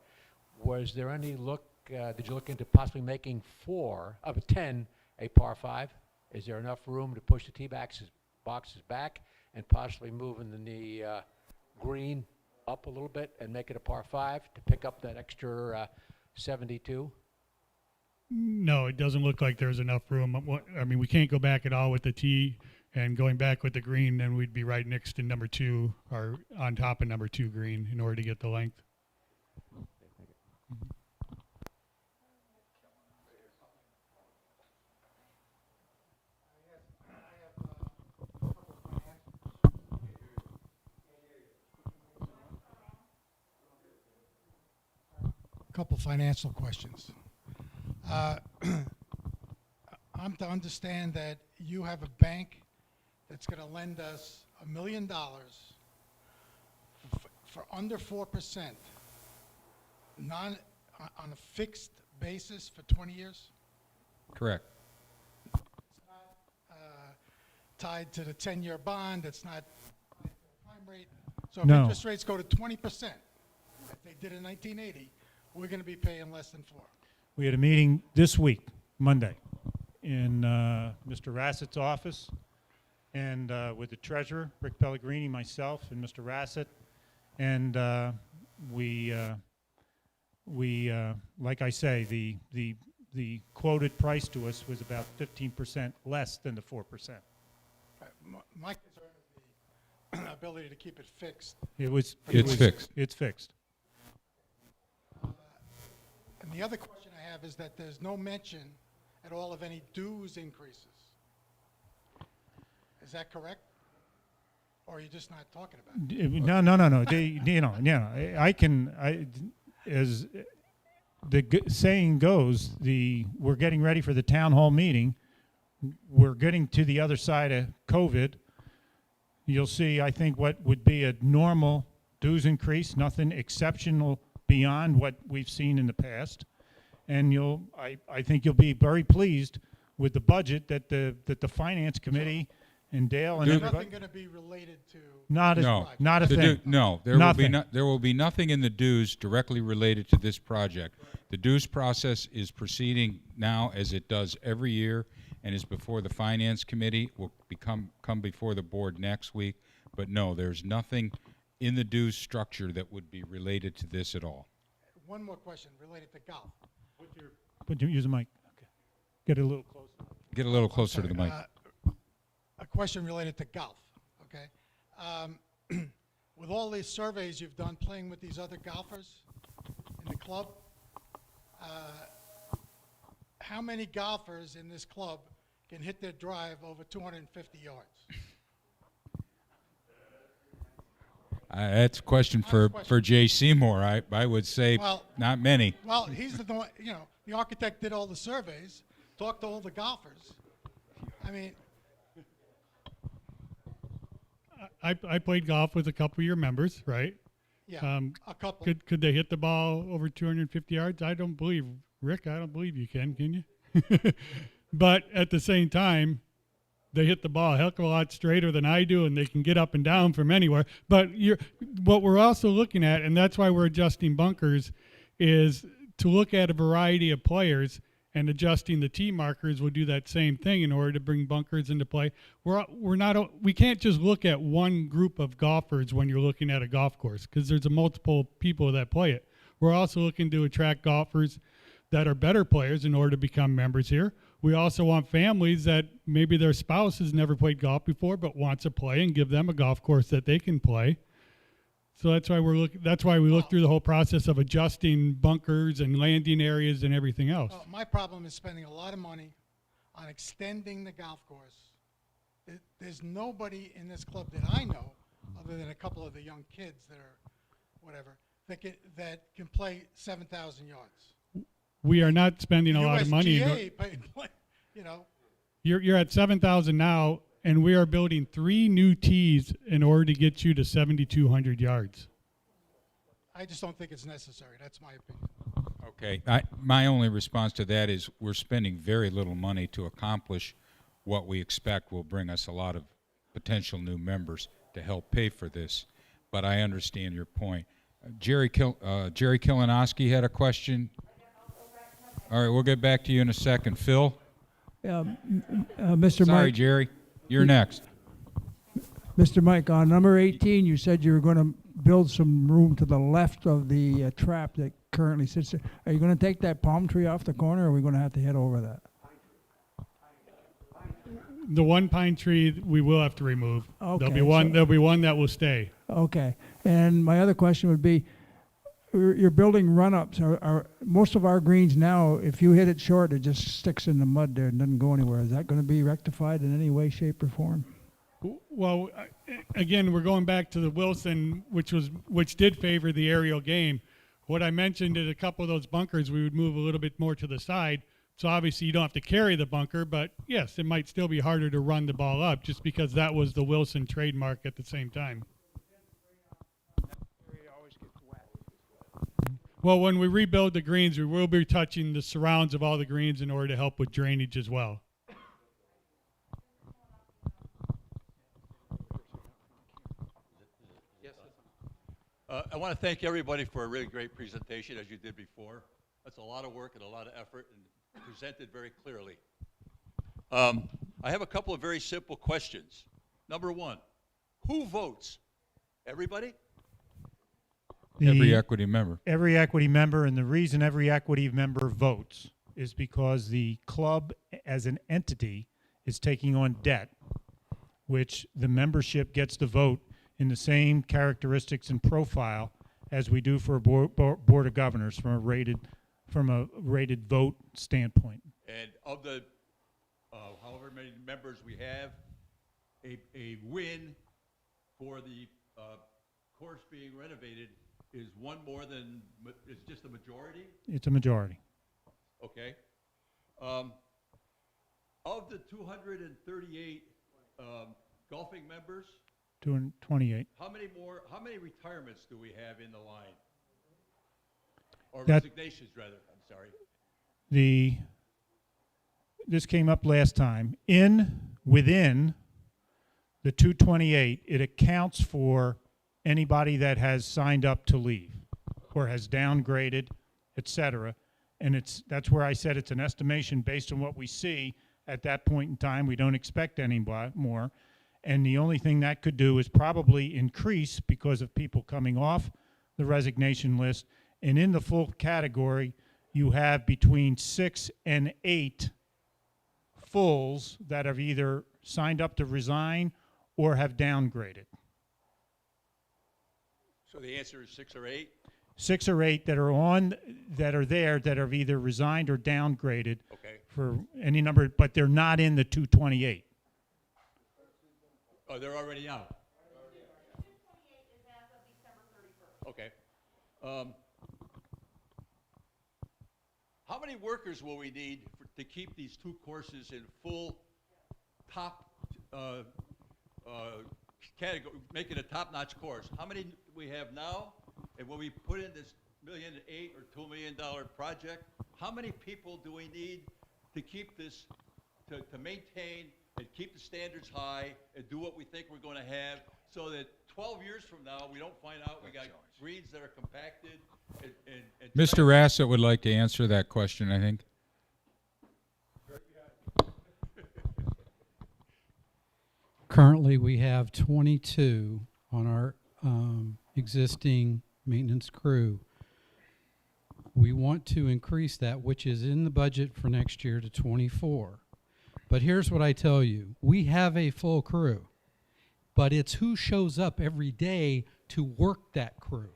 Was there any look, did you look into possibly making 4 of 10 a par 5? Is there enough room to push the tee boxes back and possibly moving the green up a little bit and make it a par 5 to pick up that extra 72? No, it doesn't look like there's enough room. I mean, we can't go back at all with the tee, and going back with the green, then we'd be right next to number 2 or on top of number 2 green in order to get the length. Couple financial questions. I'm to understand that you have a bank that's going to lend us $1 million for under 4%, on a fixed basis for 20 years. Correct. It's not tied to the 10-year bond. It's not prime rate. So if No. interest rates go to 20%, like they did in 1980, we're going to be paying less than 4. We had a meeting this week, Monday, in Mr. Rassett's office, and with the treasurer, Rick Pellegrini, myself, and Mr. Rassett, and we like I say, the quoted price to us was about 15% less than the 4%. My concern is the ability to keep it fixed. It was. It's fixed. It's fixed. And the other question I have is that there's no mention at all of any dues increases. Is that correct? Or are you just not talking about it? No. As the saying goes, we're getting ready for the town hall meeting. We're getting to the other side of COVID. You'll see, I think, what would be a normal dues increase, nothing exceptional beyond what we've seen in the past. And I think you'll be very pleased with the budget that the finance committee and Dale and Dude, everybody. Nothing going to be related to. Not a No. not a The thing. no, Nothing. there will be nothing in the dues directly related to this project. The dues process is proceeding now as it does every year and is before the finance committee, will come before the board next week. But no, there's nothing in the dues structure that would be related to this at all. One more question related to golf. But you use the mic. Okay. Get it a little closer. Get a little closer to the mic. A question related to golf, okay? With all these surveys you've done playing with these other golfers in the club, how many golfers in this club can hit their drive over 250 yards? That's a question for Jay Seymour. I would say Well- not many. Well, he's the one, the architect did all the surveys, talked to all the golfers. I mean, I played golf with a couple of your members, right? yeah, a couple. Could they hit the ball over 250 yards? I don't believe, Rick, I don't believe you can you? But at the same time, they hit the ball a heck of a lot straighter than I do, and they can get up and down from anywhere. But what we're also looking at, and that's why we're adjusting bunkers, is to look at a variety of players, and adjusting the tee markers will do that same thing in order to bring bunkers into play. We can't just look at one group of golfers when you're looking at a golf course, because there's a multiple people that play it. We're also looking to attract golfers that are better players in order to become members here. We also want families that maybe their spouse has never played golf before but wants to play, and give them a golf course that they can play. So that's why we look through the whole process of adjusting bunkers and landing areas and everything else. Well, my problem is spending a lot of money on extending the golf course. There's nobody in this club that I know, other than a couple of the young kids that are whatever, that can play 7,000 yards. We are not spending a lot of money. You're at 7,000 now, and we are building 3 new tees in order to get you to 7,200 yards. I just don't think it's necessary. That's my opinion. Okay, my only response to that is we're spending very little money to accomplish what we expect will bring us a lot of potential new members to help pay for this. But I understand your point. Jerry Kilinowski had a question. All right, we'll get back to you in a second. Phil? Mr. Sorry, Mike, Jerry. You're next. Mr. Mike, on number 18, you said you were going to build some room to the left of the trap that currently sits there. Are you going to take that palm tree off the corner, or are we going to have to head over that? The one pine tree we will have to remove. Okay, There'll be one that will stay. Okay. And my other question would be, you're building run-ups. Are most of our greens now, if you hit it short, it just sticks in the mud there and doesn't go anywhere. Is that going to be rectified in any way, shape, or form? Well, again, we're going back to the Wilson, which did favor the aerial game. What I mentioned is a couple of those bunkers we would move a little bit more to the side. So obviously you don't have to carry the bunker, but yes, it might still be harder to run the ball up just because that was the Wilson trademark at the same time. Well, when we rebuild the greens, we will be touching the surrounds of all the greens in order to help with drainage as well. I want to thank everybody for a really great presentation, as you did before. That's a lot of work and a lot of effort, and presented very clearly. I have a couple of very simple questions. Number one, who votes? Everybody? Every equity member. Every equity member, and the reason every equity member votes is because the club as an entity is taking on debt, which the membership gets to vote in the same characteristics and profile as we do for a board of governors from a rated from a rated vote standpoint. And of the, however many members we have, a win for the course being renovated is one more than, is just a majority? It's a majority. Okay. Of the 238 golfing members, 228. how many retirements do we have in the line? Or That- resignations, rather, I'm sorry. This came up last time. Within the 228, it accounts for anybody that has signed up to leave or has downgraded, et cetera. And that's where I said it's an estimation based on what we see at that point in time. We don't expect any more. And the only thing that could do is probably increase because of people coming off the resignation list. And in the full category, you have between 6 and 8 fulls that have either signed up to resign or have downgraded. So the answer is 6 or 8? 6 or 8 that are there that have either resigned or downgraded Okay. for any number, but they're not in the 228. Oh, they're already out? Okay. How many workers will we need to keep these two courses in full top category, make it a top-notch course? How many we have now? And when we put in this $1.8 million or $2 million project, how many people do we need to keep this, to maintain and keep the standards high and do what we think we're going to have, so that 12 years from now, we don't find out we got greens that are compacted and Mr. Rassett would like to answer that question, I think. Currently, we have 22 on our existing maintenance crew. We want to increase that, which is in the budget for next year, to 24. But here's what I tell you. We have a full crew, but it's who shows up every day to work that crew.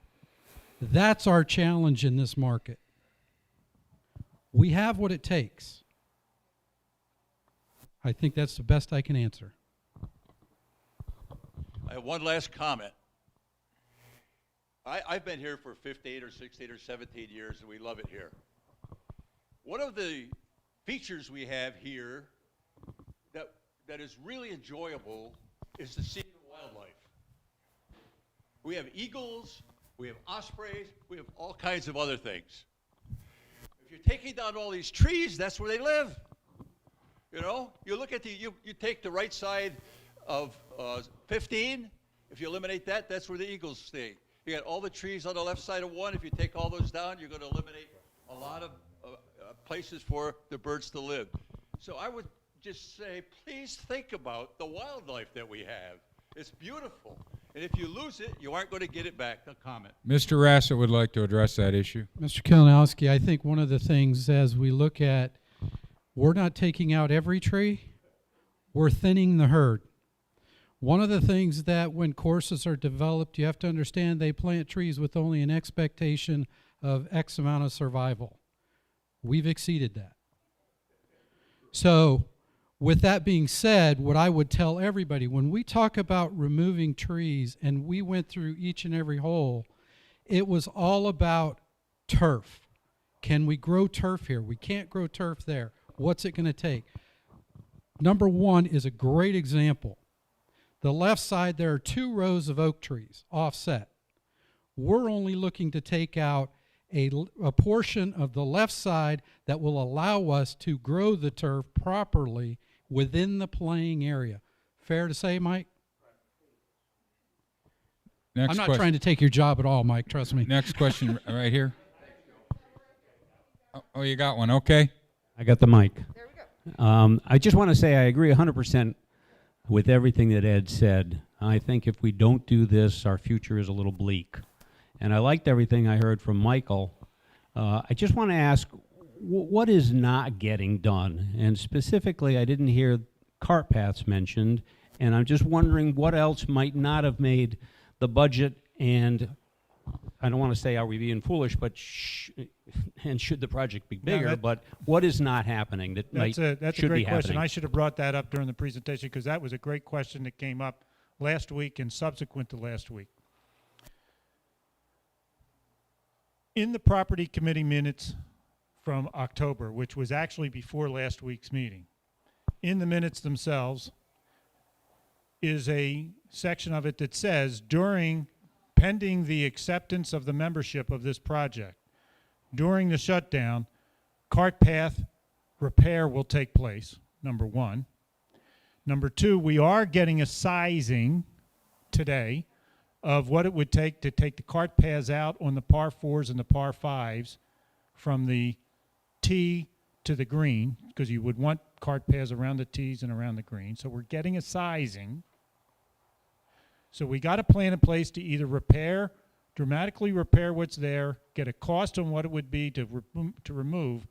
That's our challenge in this market. We have what it takes. I think that's the best I can answer. I have one last comment. I've been here for 15 or 16 or 17 years, and we love it here. One of the features we have here that is really enjoyable is to see the wildlife. We have eagles, we have ospreys, we have all kinds of other things. If you're taking down all these trees, that's where they live. You know, you look at you take the right side of 15. If you eliminate that, that's where the eagles stay. You got all the trees on the left side of 1. If you take all those down, you're going to eliminate a lot of places for the birds to live. So I would just say, please think about the wildlife that we have. It's beautiful. And if you lose it, you aren't going to get it back. A comment. Mr. Rassett would like to address that issue. Mr. Kalinowski, I think one of the things as we look at, we're not taking out every tree, we're thinning the herd. One of the things that when courses are developed, you have to understand they plant trees with only an expectation of X amount of survival. We've exceeded that. So, with that being said, what I would tell everybody, when we talk about removing trees and we went through each and every hole, it was all about turf. Can we grow turf here? We can't grow turf there. What's it going to take? Number 1 is a great example. The left side, there are 2 rows of oak trees offset. We're only looking to take out a portion of the left side that will allow us to grow the turf properly within the playing area. Fair to say, Mike? Next I'm not question. trying to take your job at all, Mike, trust me. Next question right here. Oh, you got one. Okay. I got the mic. There we go. I just want to say I agree 100% with everything that Ed said. I think if we don't do this, our future is a little bleak. And I liked everything I heard from Michael. I just want to ask, what is not getting done? And specifically, I didn't hear cart paths mentioned, and I'm just wondering what else might not have made the budget. And I don't want to say are we being foolish, but and should the project be No, bigger, that- but what is not happening that That's a should be great question. happening? I should have brought that up during the presentation because that was a great question that came up last week and subsequent to last week. In the property committee minutes from October, which was actually before last week's meeting, in the minutes themselves is a section of it that says, pending the acceptance of the membership of this project, during the shutdown, cart path repair will take place, number one. Number two, we are getting a sizing today of what it would take to take the cart paths out on the par fours and the par fives from the tee to the green, because you would want cart paths around the tees and around the green. So we're getting a sizing. So we got a plan in place to either dramatically repair what's there, get a cost on what it would be to remove.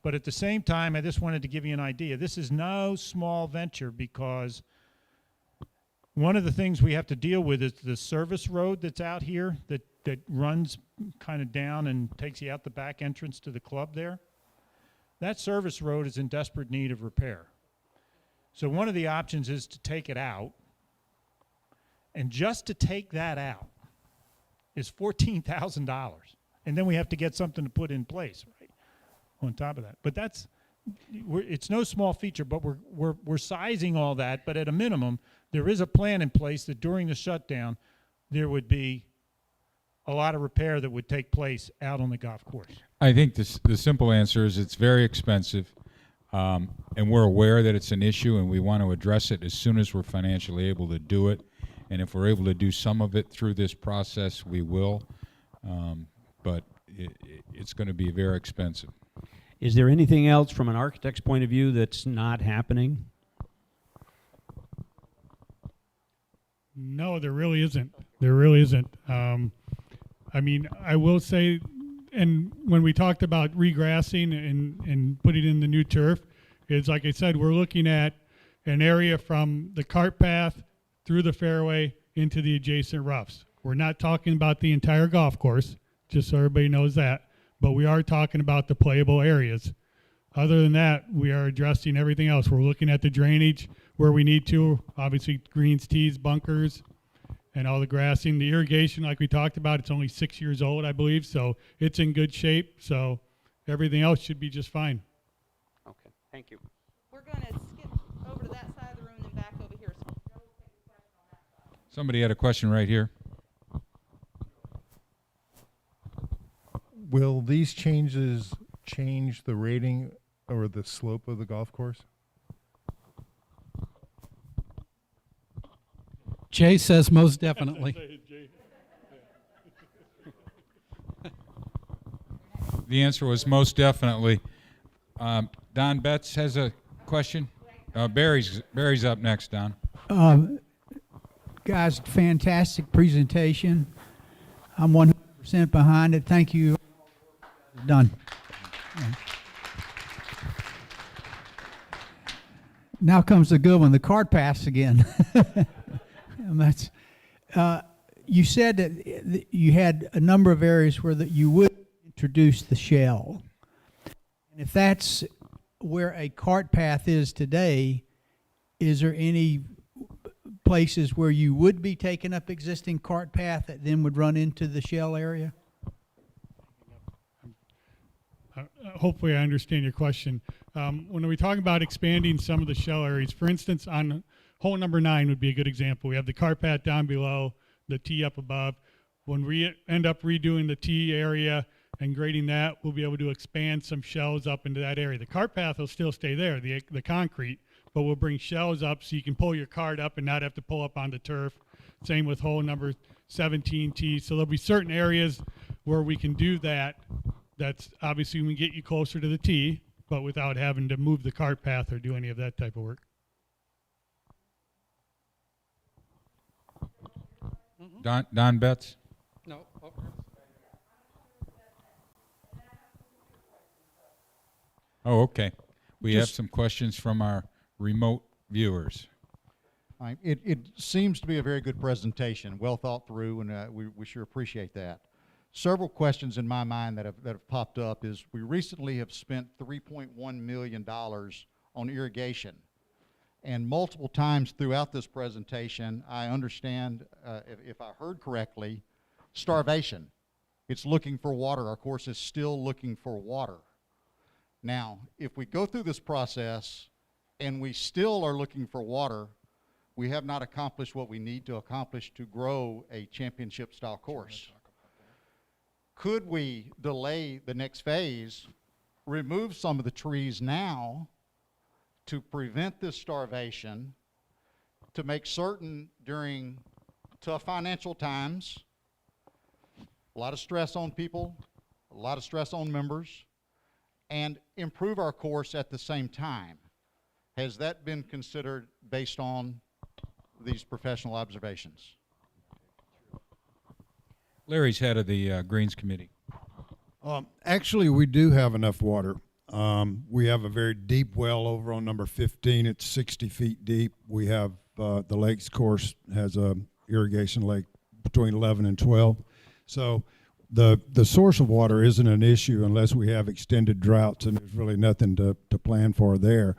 But at the same time, I just wanted to give you an idea. This is no small venture because one of the things we have to deal with is the service road that's out here that runs kind of down and takes you out the back entrance to the club there. That service road is in desperate need of repair. So one of the options is to take it out. And just to take that out is $14,000. And then we have to get something to put in place, right, on top of that. But it's no small feature, but we're sizing all that. But at a minimum, there is a plan in place that during the shutdown, there would be a lot of repair that would take place out on the golf course. I think the simple answer is it's very expensive, and we're aware that it's an issue, and we want to address it as soon as we're financially able to do it. And if we're able to do some of it through this process, we will. But it's going to be very expensive. Is there anything else from an architect's point of view that's not happening? No, there really isn't. There really isn't. I mean, I will say, and when we talked about regrassing and putting in the new turf, it's like I said, we're looking at an area from the cart path through the fairway into the adjacent roughs. We're not talking about the entire golf course, just so everybody knows that, but we are talking about the playable areas. Other than that, we are addressing everything else. We're looking at the drainage where we need to, obviously greens, tees, bunkers, and all the grassing. The irrigation, like we talked about, it's only 6 years old, I believe, so it's in good shape, so everything else should be just fine. Okay, thank you. We're going to skip over to that side of the room and back over here. So Joe will take the question on that side. Somebody had a question right here. Will these changes change the rating or the slope of the golf course? Jay says most definitely. The answer was most definitely. Don Betts has a question. Barry's up next, Don. Guys, fantastic presentation. I'm 100% behind it. Thank you. Done. Now comes the good one, the cart paths again. And that's, you said that you had a number of areas where you would introduce the shell. And if that's where a cart path is today, is there any places where you would be taking up existing cart path that then would run into the shell area? Hopefully I understand your question. When we talk about expanding some of the shell areas, for instance, on hole number 9 would be a good example. We have the cart path down below, the tee up above. When we end up redoing the tee area and grading that, we'll be able to expand some shells up into that area. The cart path will still stay there, the concrete, but we'll bring shells up so you can pull your cart up and not have to pull up on the turf. Same with hole number 17 tee. So there'll be certain areas where we can do that. That's obviously we get you closer to the tee, but without having to move the cart path or do any of that type of work. Don Betts? No. Oh. Oh, okay. We have some questions from our remote viewers. It seems to be a very good presentation, well thought through, and we sure appreciate that. several questions in my mind that have popped up is we recently have spent $3.1 million on irrigation. And multiple times throughout this presentation, I understand, if I heard correctly, starvation. It's looking for water. Our course is still looking for water. Now, if we go through this process and we still are looking for water, we have not accomplished what we need to accomplish to grow a championship style course. Could we delay the next phase, remove some of the trees now to prevent this starvation, to make certain during tough financial times, a lot of stress on people, a lot of stress on members, and improve our course at the same time? Has that been considered based on these professional observations? Larry's head of the Greens Committee. Actually, we do have enough water. We have a very deep well over on number 15. It's 60 feet deep. We have the lakes course has a irrigation lake between 11 and 12. So the source of water isn't an issue unless we have extended droughts, and there's really nothing to plan for there.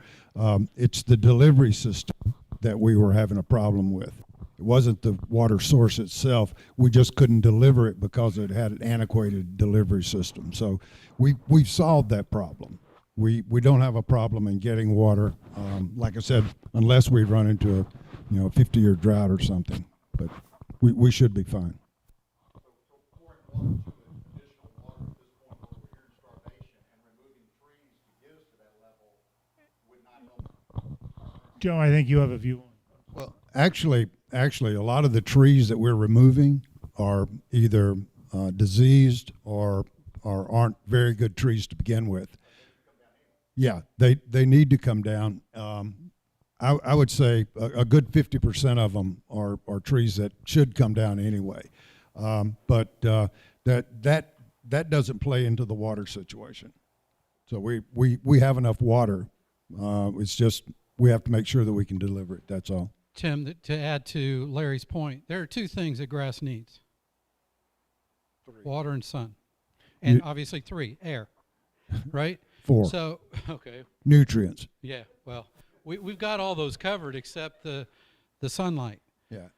It's the delivery system that we were having a problem with. It wasn't the water source itself. We just couldn't deliver it because it had an antiquated delivery system. So we've solved that problem. We don't have a problem in getting water, like I said, unless we run into a 50-year drought or something. But we should be fine. Joe, I think you have a view. Well, actually, a lot of the trees that we're removing are either diseased or aren't very good trees to begin with. Yeah, they need to come down. I would say a good 50% of them are trees that should come down anyway. But that doesn't play into the water situation. So we have enough water. It's just we have to make sure that we can deliver it. That's all. Tim, to add to Larry's point, there are two things that grass needs. Water and sun. And obviously 3, air, right? 4, So, okay, nutrients. yeah, well, we've got all those covered except the sunlight. Yeah.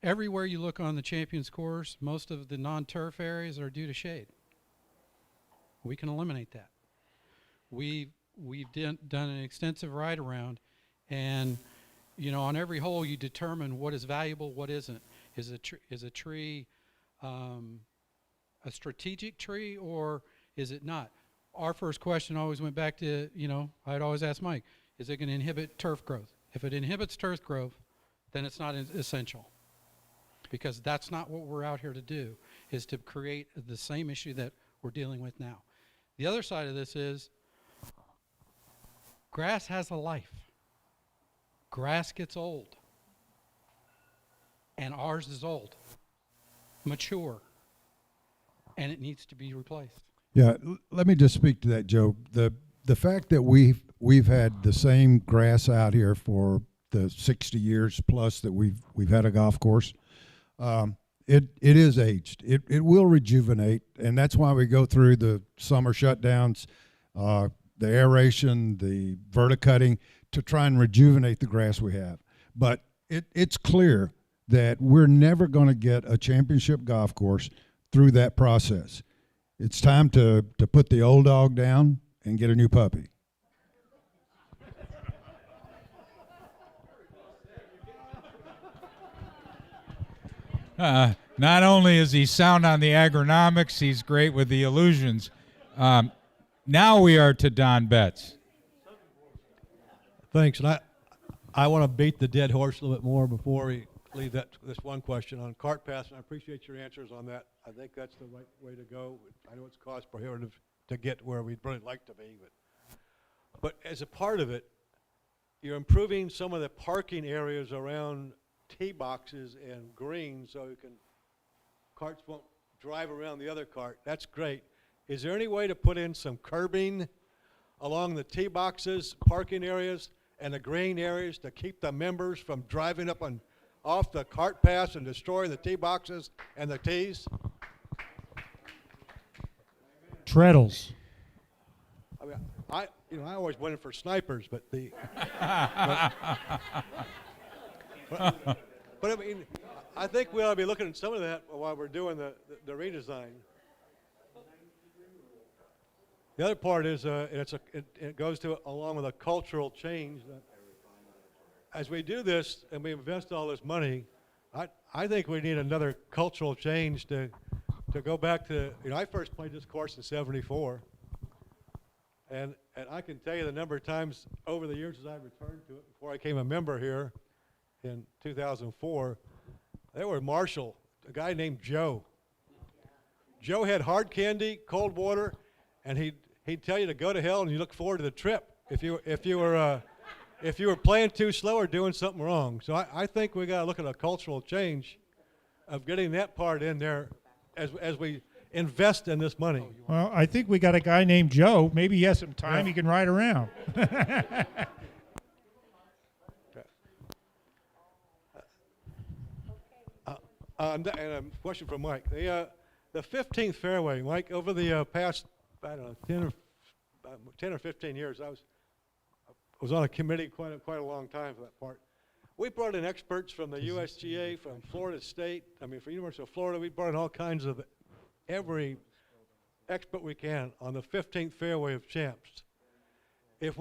Everywhere you look on the Champions course, most of the non-turf areas are due to shade. We can eliminate that. We've done an extensive ride around, and on every hole you determine what is valuable, what isn't. Is a tree a strategic tree, or is it not? Our first question always went back to, I'd always ask Mike, is it going to inhibit turf growth? If it inhibits turf growth, then it's not essential, because that's not what we're out here to do, is to create the same issue that we're dealing with now. The other side of this is grass has a life. Grass gets old, and ours is old, mature, and it needs to be replaced. Yeah, let me just speak to that, Joe. The fact that we've had the same grass out here for the 60 years plus that we've had a golf course, it is aged. It will rejuvenate, and that's why we go through the summer shutdowns, the aeration, the verticutting, to try and rejuvenate the grass we have. But it's clear that we're never going to get a championship golf course through that process. It's time to put the old dog down and get a new puppy. Not only is he sound on the agronomics, he's great with the illusions. Now we are to Don Betts. Thanks, and I want to beat the dead horse a little bit more before we leave this one question on cart pass, and I appreciate your answers on that. I think that's the right way to go. I know it's cost prohibitive to get where we'd really like to be, but as a part of it, you're improving some of the parking areas around tee boxes and greens so carts won't drive around the other cart. That's great. Is there any way to put in some curbing along the tee boxes, parking areas, and the green areas to keep the members from driving up and off the cart pass and destroying the tee boxes and the tees? treadles. I mean, I always went in for snipers, but but I mean, I think we ought to be looking at some of that while we're doing the redesign. The other part is, it goes along with a cultural change. As we do this and we invest all this money, I think we need another cultural change to go back to, I first played this course in '74. And I can tell you the number of times over the years as I returned to it before I became a member here in 2004, there were Marshall, a guy named Joe. Joe had hard candy, cold water, and he'd tell you to go to hell and you look forward to the trip if you were playing too slow or doing something wrong. So I think we got to look at a cultural change of getting that part in there as we invest in this money. Well, I think we got a guy named Joe. Maybe he has some time. He can ride around. And a question for Mike. The 15th fairway, Mike, over the past, I don't know, 10 or 15 years, I was on a committee quite a long time for that part. We brought in experts from the USGA, from Florida State, from University of Florida. We brought in all kinds of every expert we can on the 15th fairway of Champs. If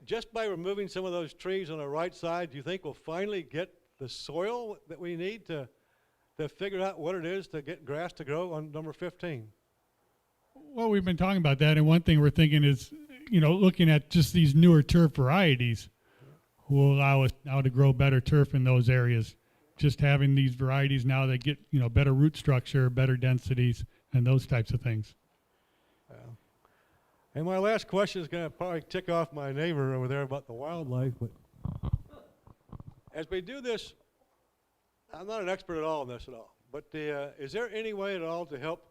just by removing some of those trees on the right side, do you think we'll finally get the soil that we need to figure out what it is to get grass to grow on number 15? Well, we've been talking about that, and one thing we're thinking is, looking at just these newer turf varieties will allow us now to grow better turf in those areas. Just having these varieties now that get, better root structure, better densities, and those types of things. And my last question is going to probably tick off my neighbor over there about the wildlife, but as we do this, I'm not an expert at all in this at all, but is there any way at all to help,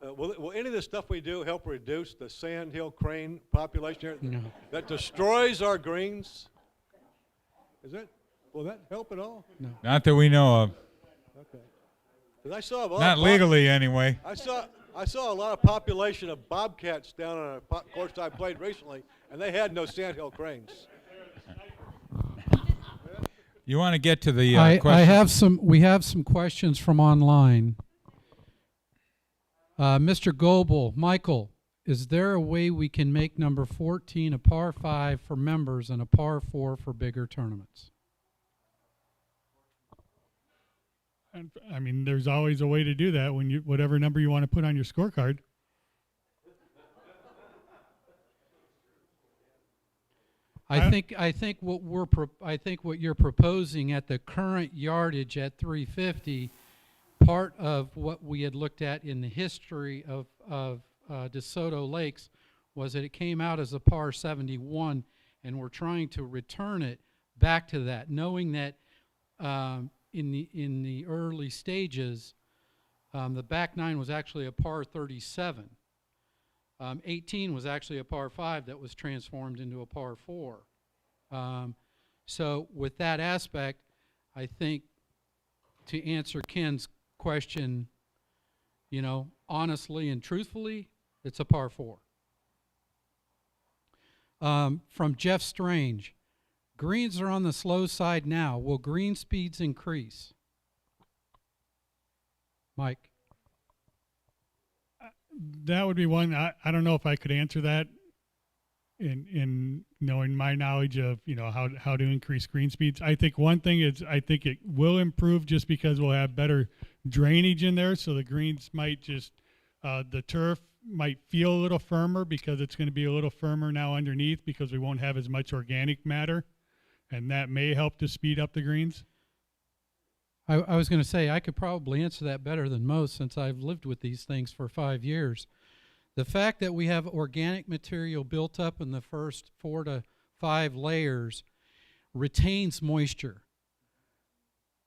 will any of the stuff we do help reduce the sandhill crane population here that destroys our greens? Will that help at all? No. Not that we know of. Okay. 'Cause I saw a lot Not of legally, anyway. I saw a lot of population of bobcats down on a course I played recently, and they had no sandhill cranes. You want to get to the question? We have some questions from online. Mr. Goebel, Michael, is there a way we can make number 14 a par 5 for members and a par 4 for bigger tournaments? And there's always a way to do that when whatever number you want to put on your scorecard. I think what you're proposing at the current yardage at 350, part of what we had looked at in the history of DeSoto Lakes was that it came out as a par 71, and we're trying to return it back to that, knowing that in the early stages, the back nine was actually a par 37. 18 was actually a par 5 that was transformed into a par 4. So with that aspect, I think to answer Ken's question, honestly and truthfully, it's a par 4. From Jeff Strange, greens are on the slow side now. Will green speeds increase? Mike? That would be one. I don't know if I could answer that in knowing my knowledge of how to increase green speeds. I think one thing is I think it will improve just because we'll have better drainage in there, so the greens might just the turf might feel a little firmer because it's going to be a little firmer now underneath because we won't have as much organic matter, and that may help to speed up the greens. I was going to say I could probably answer that better than most since I've lived with these things for 5 years. The fact that we have organic material built up in the first 4 to 5 layers retains moisture.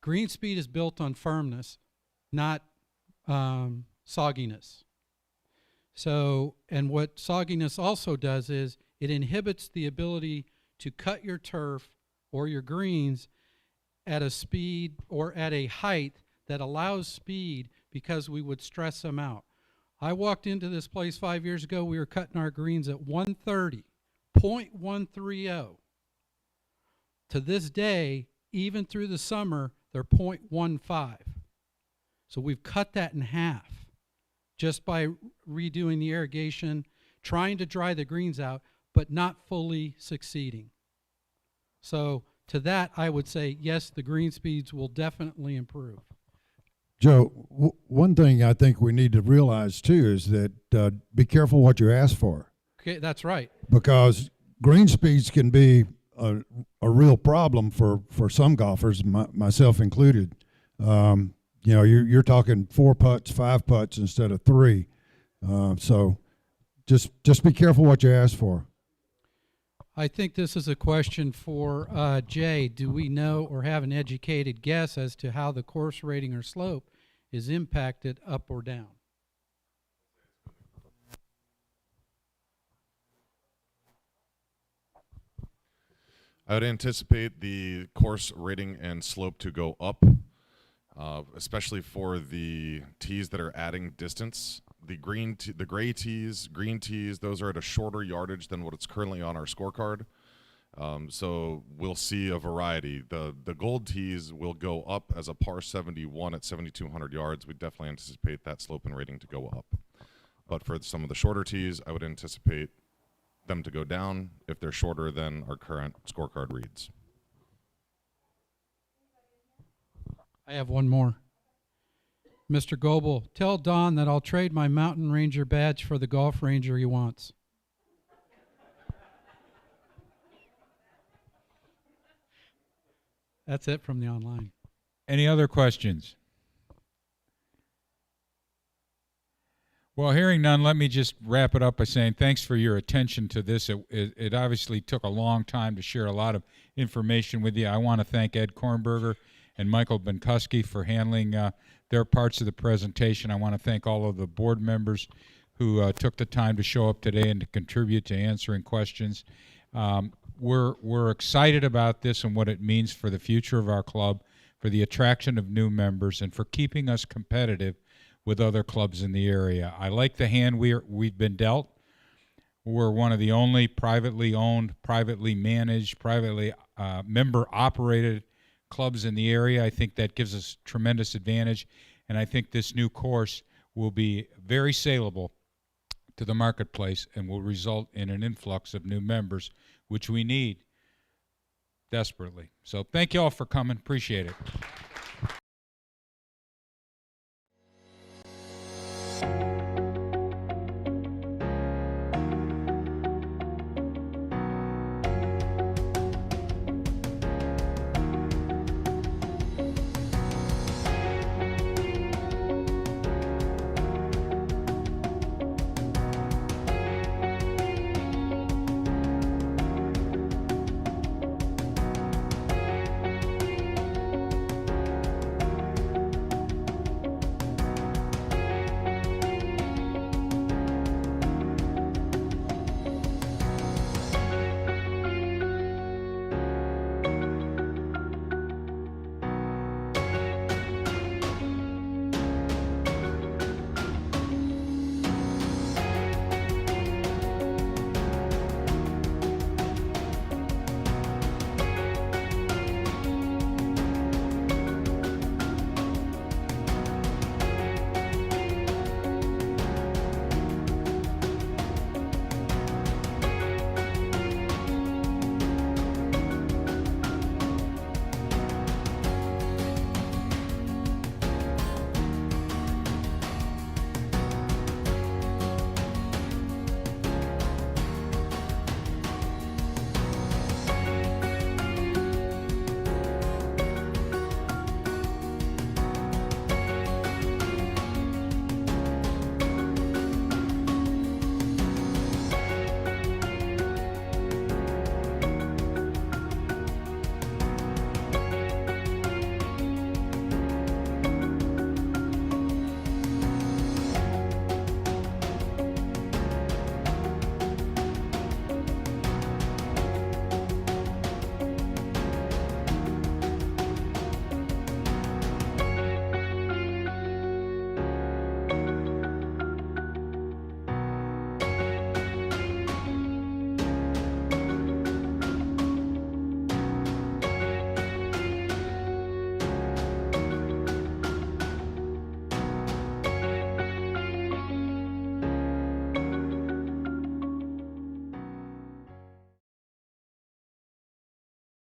Green speed is built on firmness, not sogginess. So, and what sogginess also does is it inhibits the ability to cut your turf or your greens at a speed or at a height that allows speed because we would stress them out. I walked into this place 5 years ago. We were cutting our greens at 130, 0.130. To this day, even through the summer, they're 0.15. So we've cut that in half just by redoing the irrigation, trying to dry the greens out, but not fully succeeding. So to that, I would say, yes, the green speeds will definitely improve. Joe, one thing I think we need to realize too is that be careful what you ask for, Okay, that's right. because green speeds can be a real problem for some golfers, myself included. You know, you're talking 4 putts, 5 putts instead of 3. So just be careful what you ask for. I think this is a question for Jay. Do we know or have an educated guess as to how the course rating or slope is impacted up or down? I would anticipate the course rating and slope to go up, especially for the tees that are adding distance. The gray tees, green tees, those are at a shorter yardage than what it's currently on our scorecard. So we'll see a variety. The gold tees will go up as a par 71 at 7,200 yards. We definitely anticipate that slope and rating to go up. But for some of the shorter tees, I would anticipate them to go down if they're shorter than our current scorecard reads. I have one more. Mr. Goebel, tell Don that I'll trade my Mountain Ranger badge for the Golf Ranger he wants. That's it from the online. Any other questions? Well, hearing none, let me just wrap it up by saying thanks for your attention to this. It obviously took a long time to share a lot of information with you. I want to thank Ed Kornberger and Michael Benkuski for handling their parts of the presentation. I want to thank all of the board members who took the time to show up today and to contribute to answering questions. We're excited about this and what it means for the future of our club, for the attraction of new members, and for keeping us competitive with other clubs in the area. I like the hand we've been dealt. We're one of the only privately owned, privately managed, privately member-operated clubs in the area. I think that gives us tremendous advantage, and I think this new course will be very saleable to the marketplace and will result in an influx of new members, which we need desperately. So thank you all for coming. Appreciate it.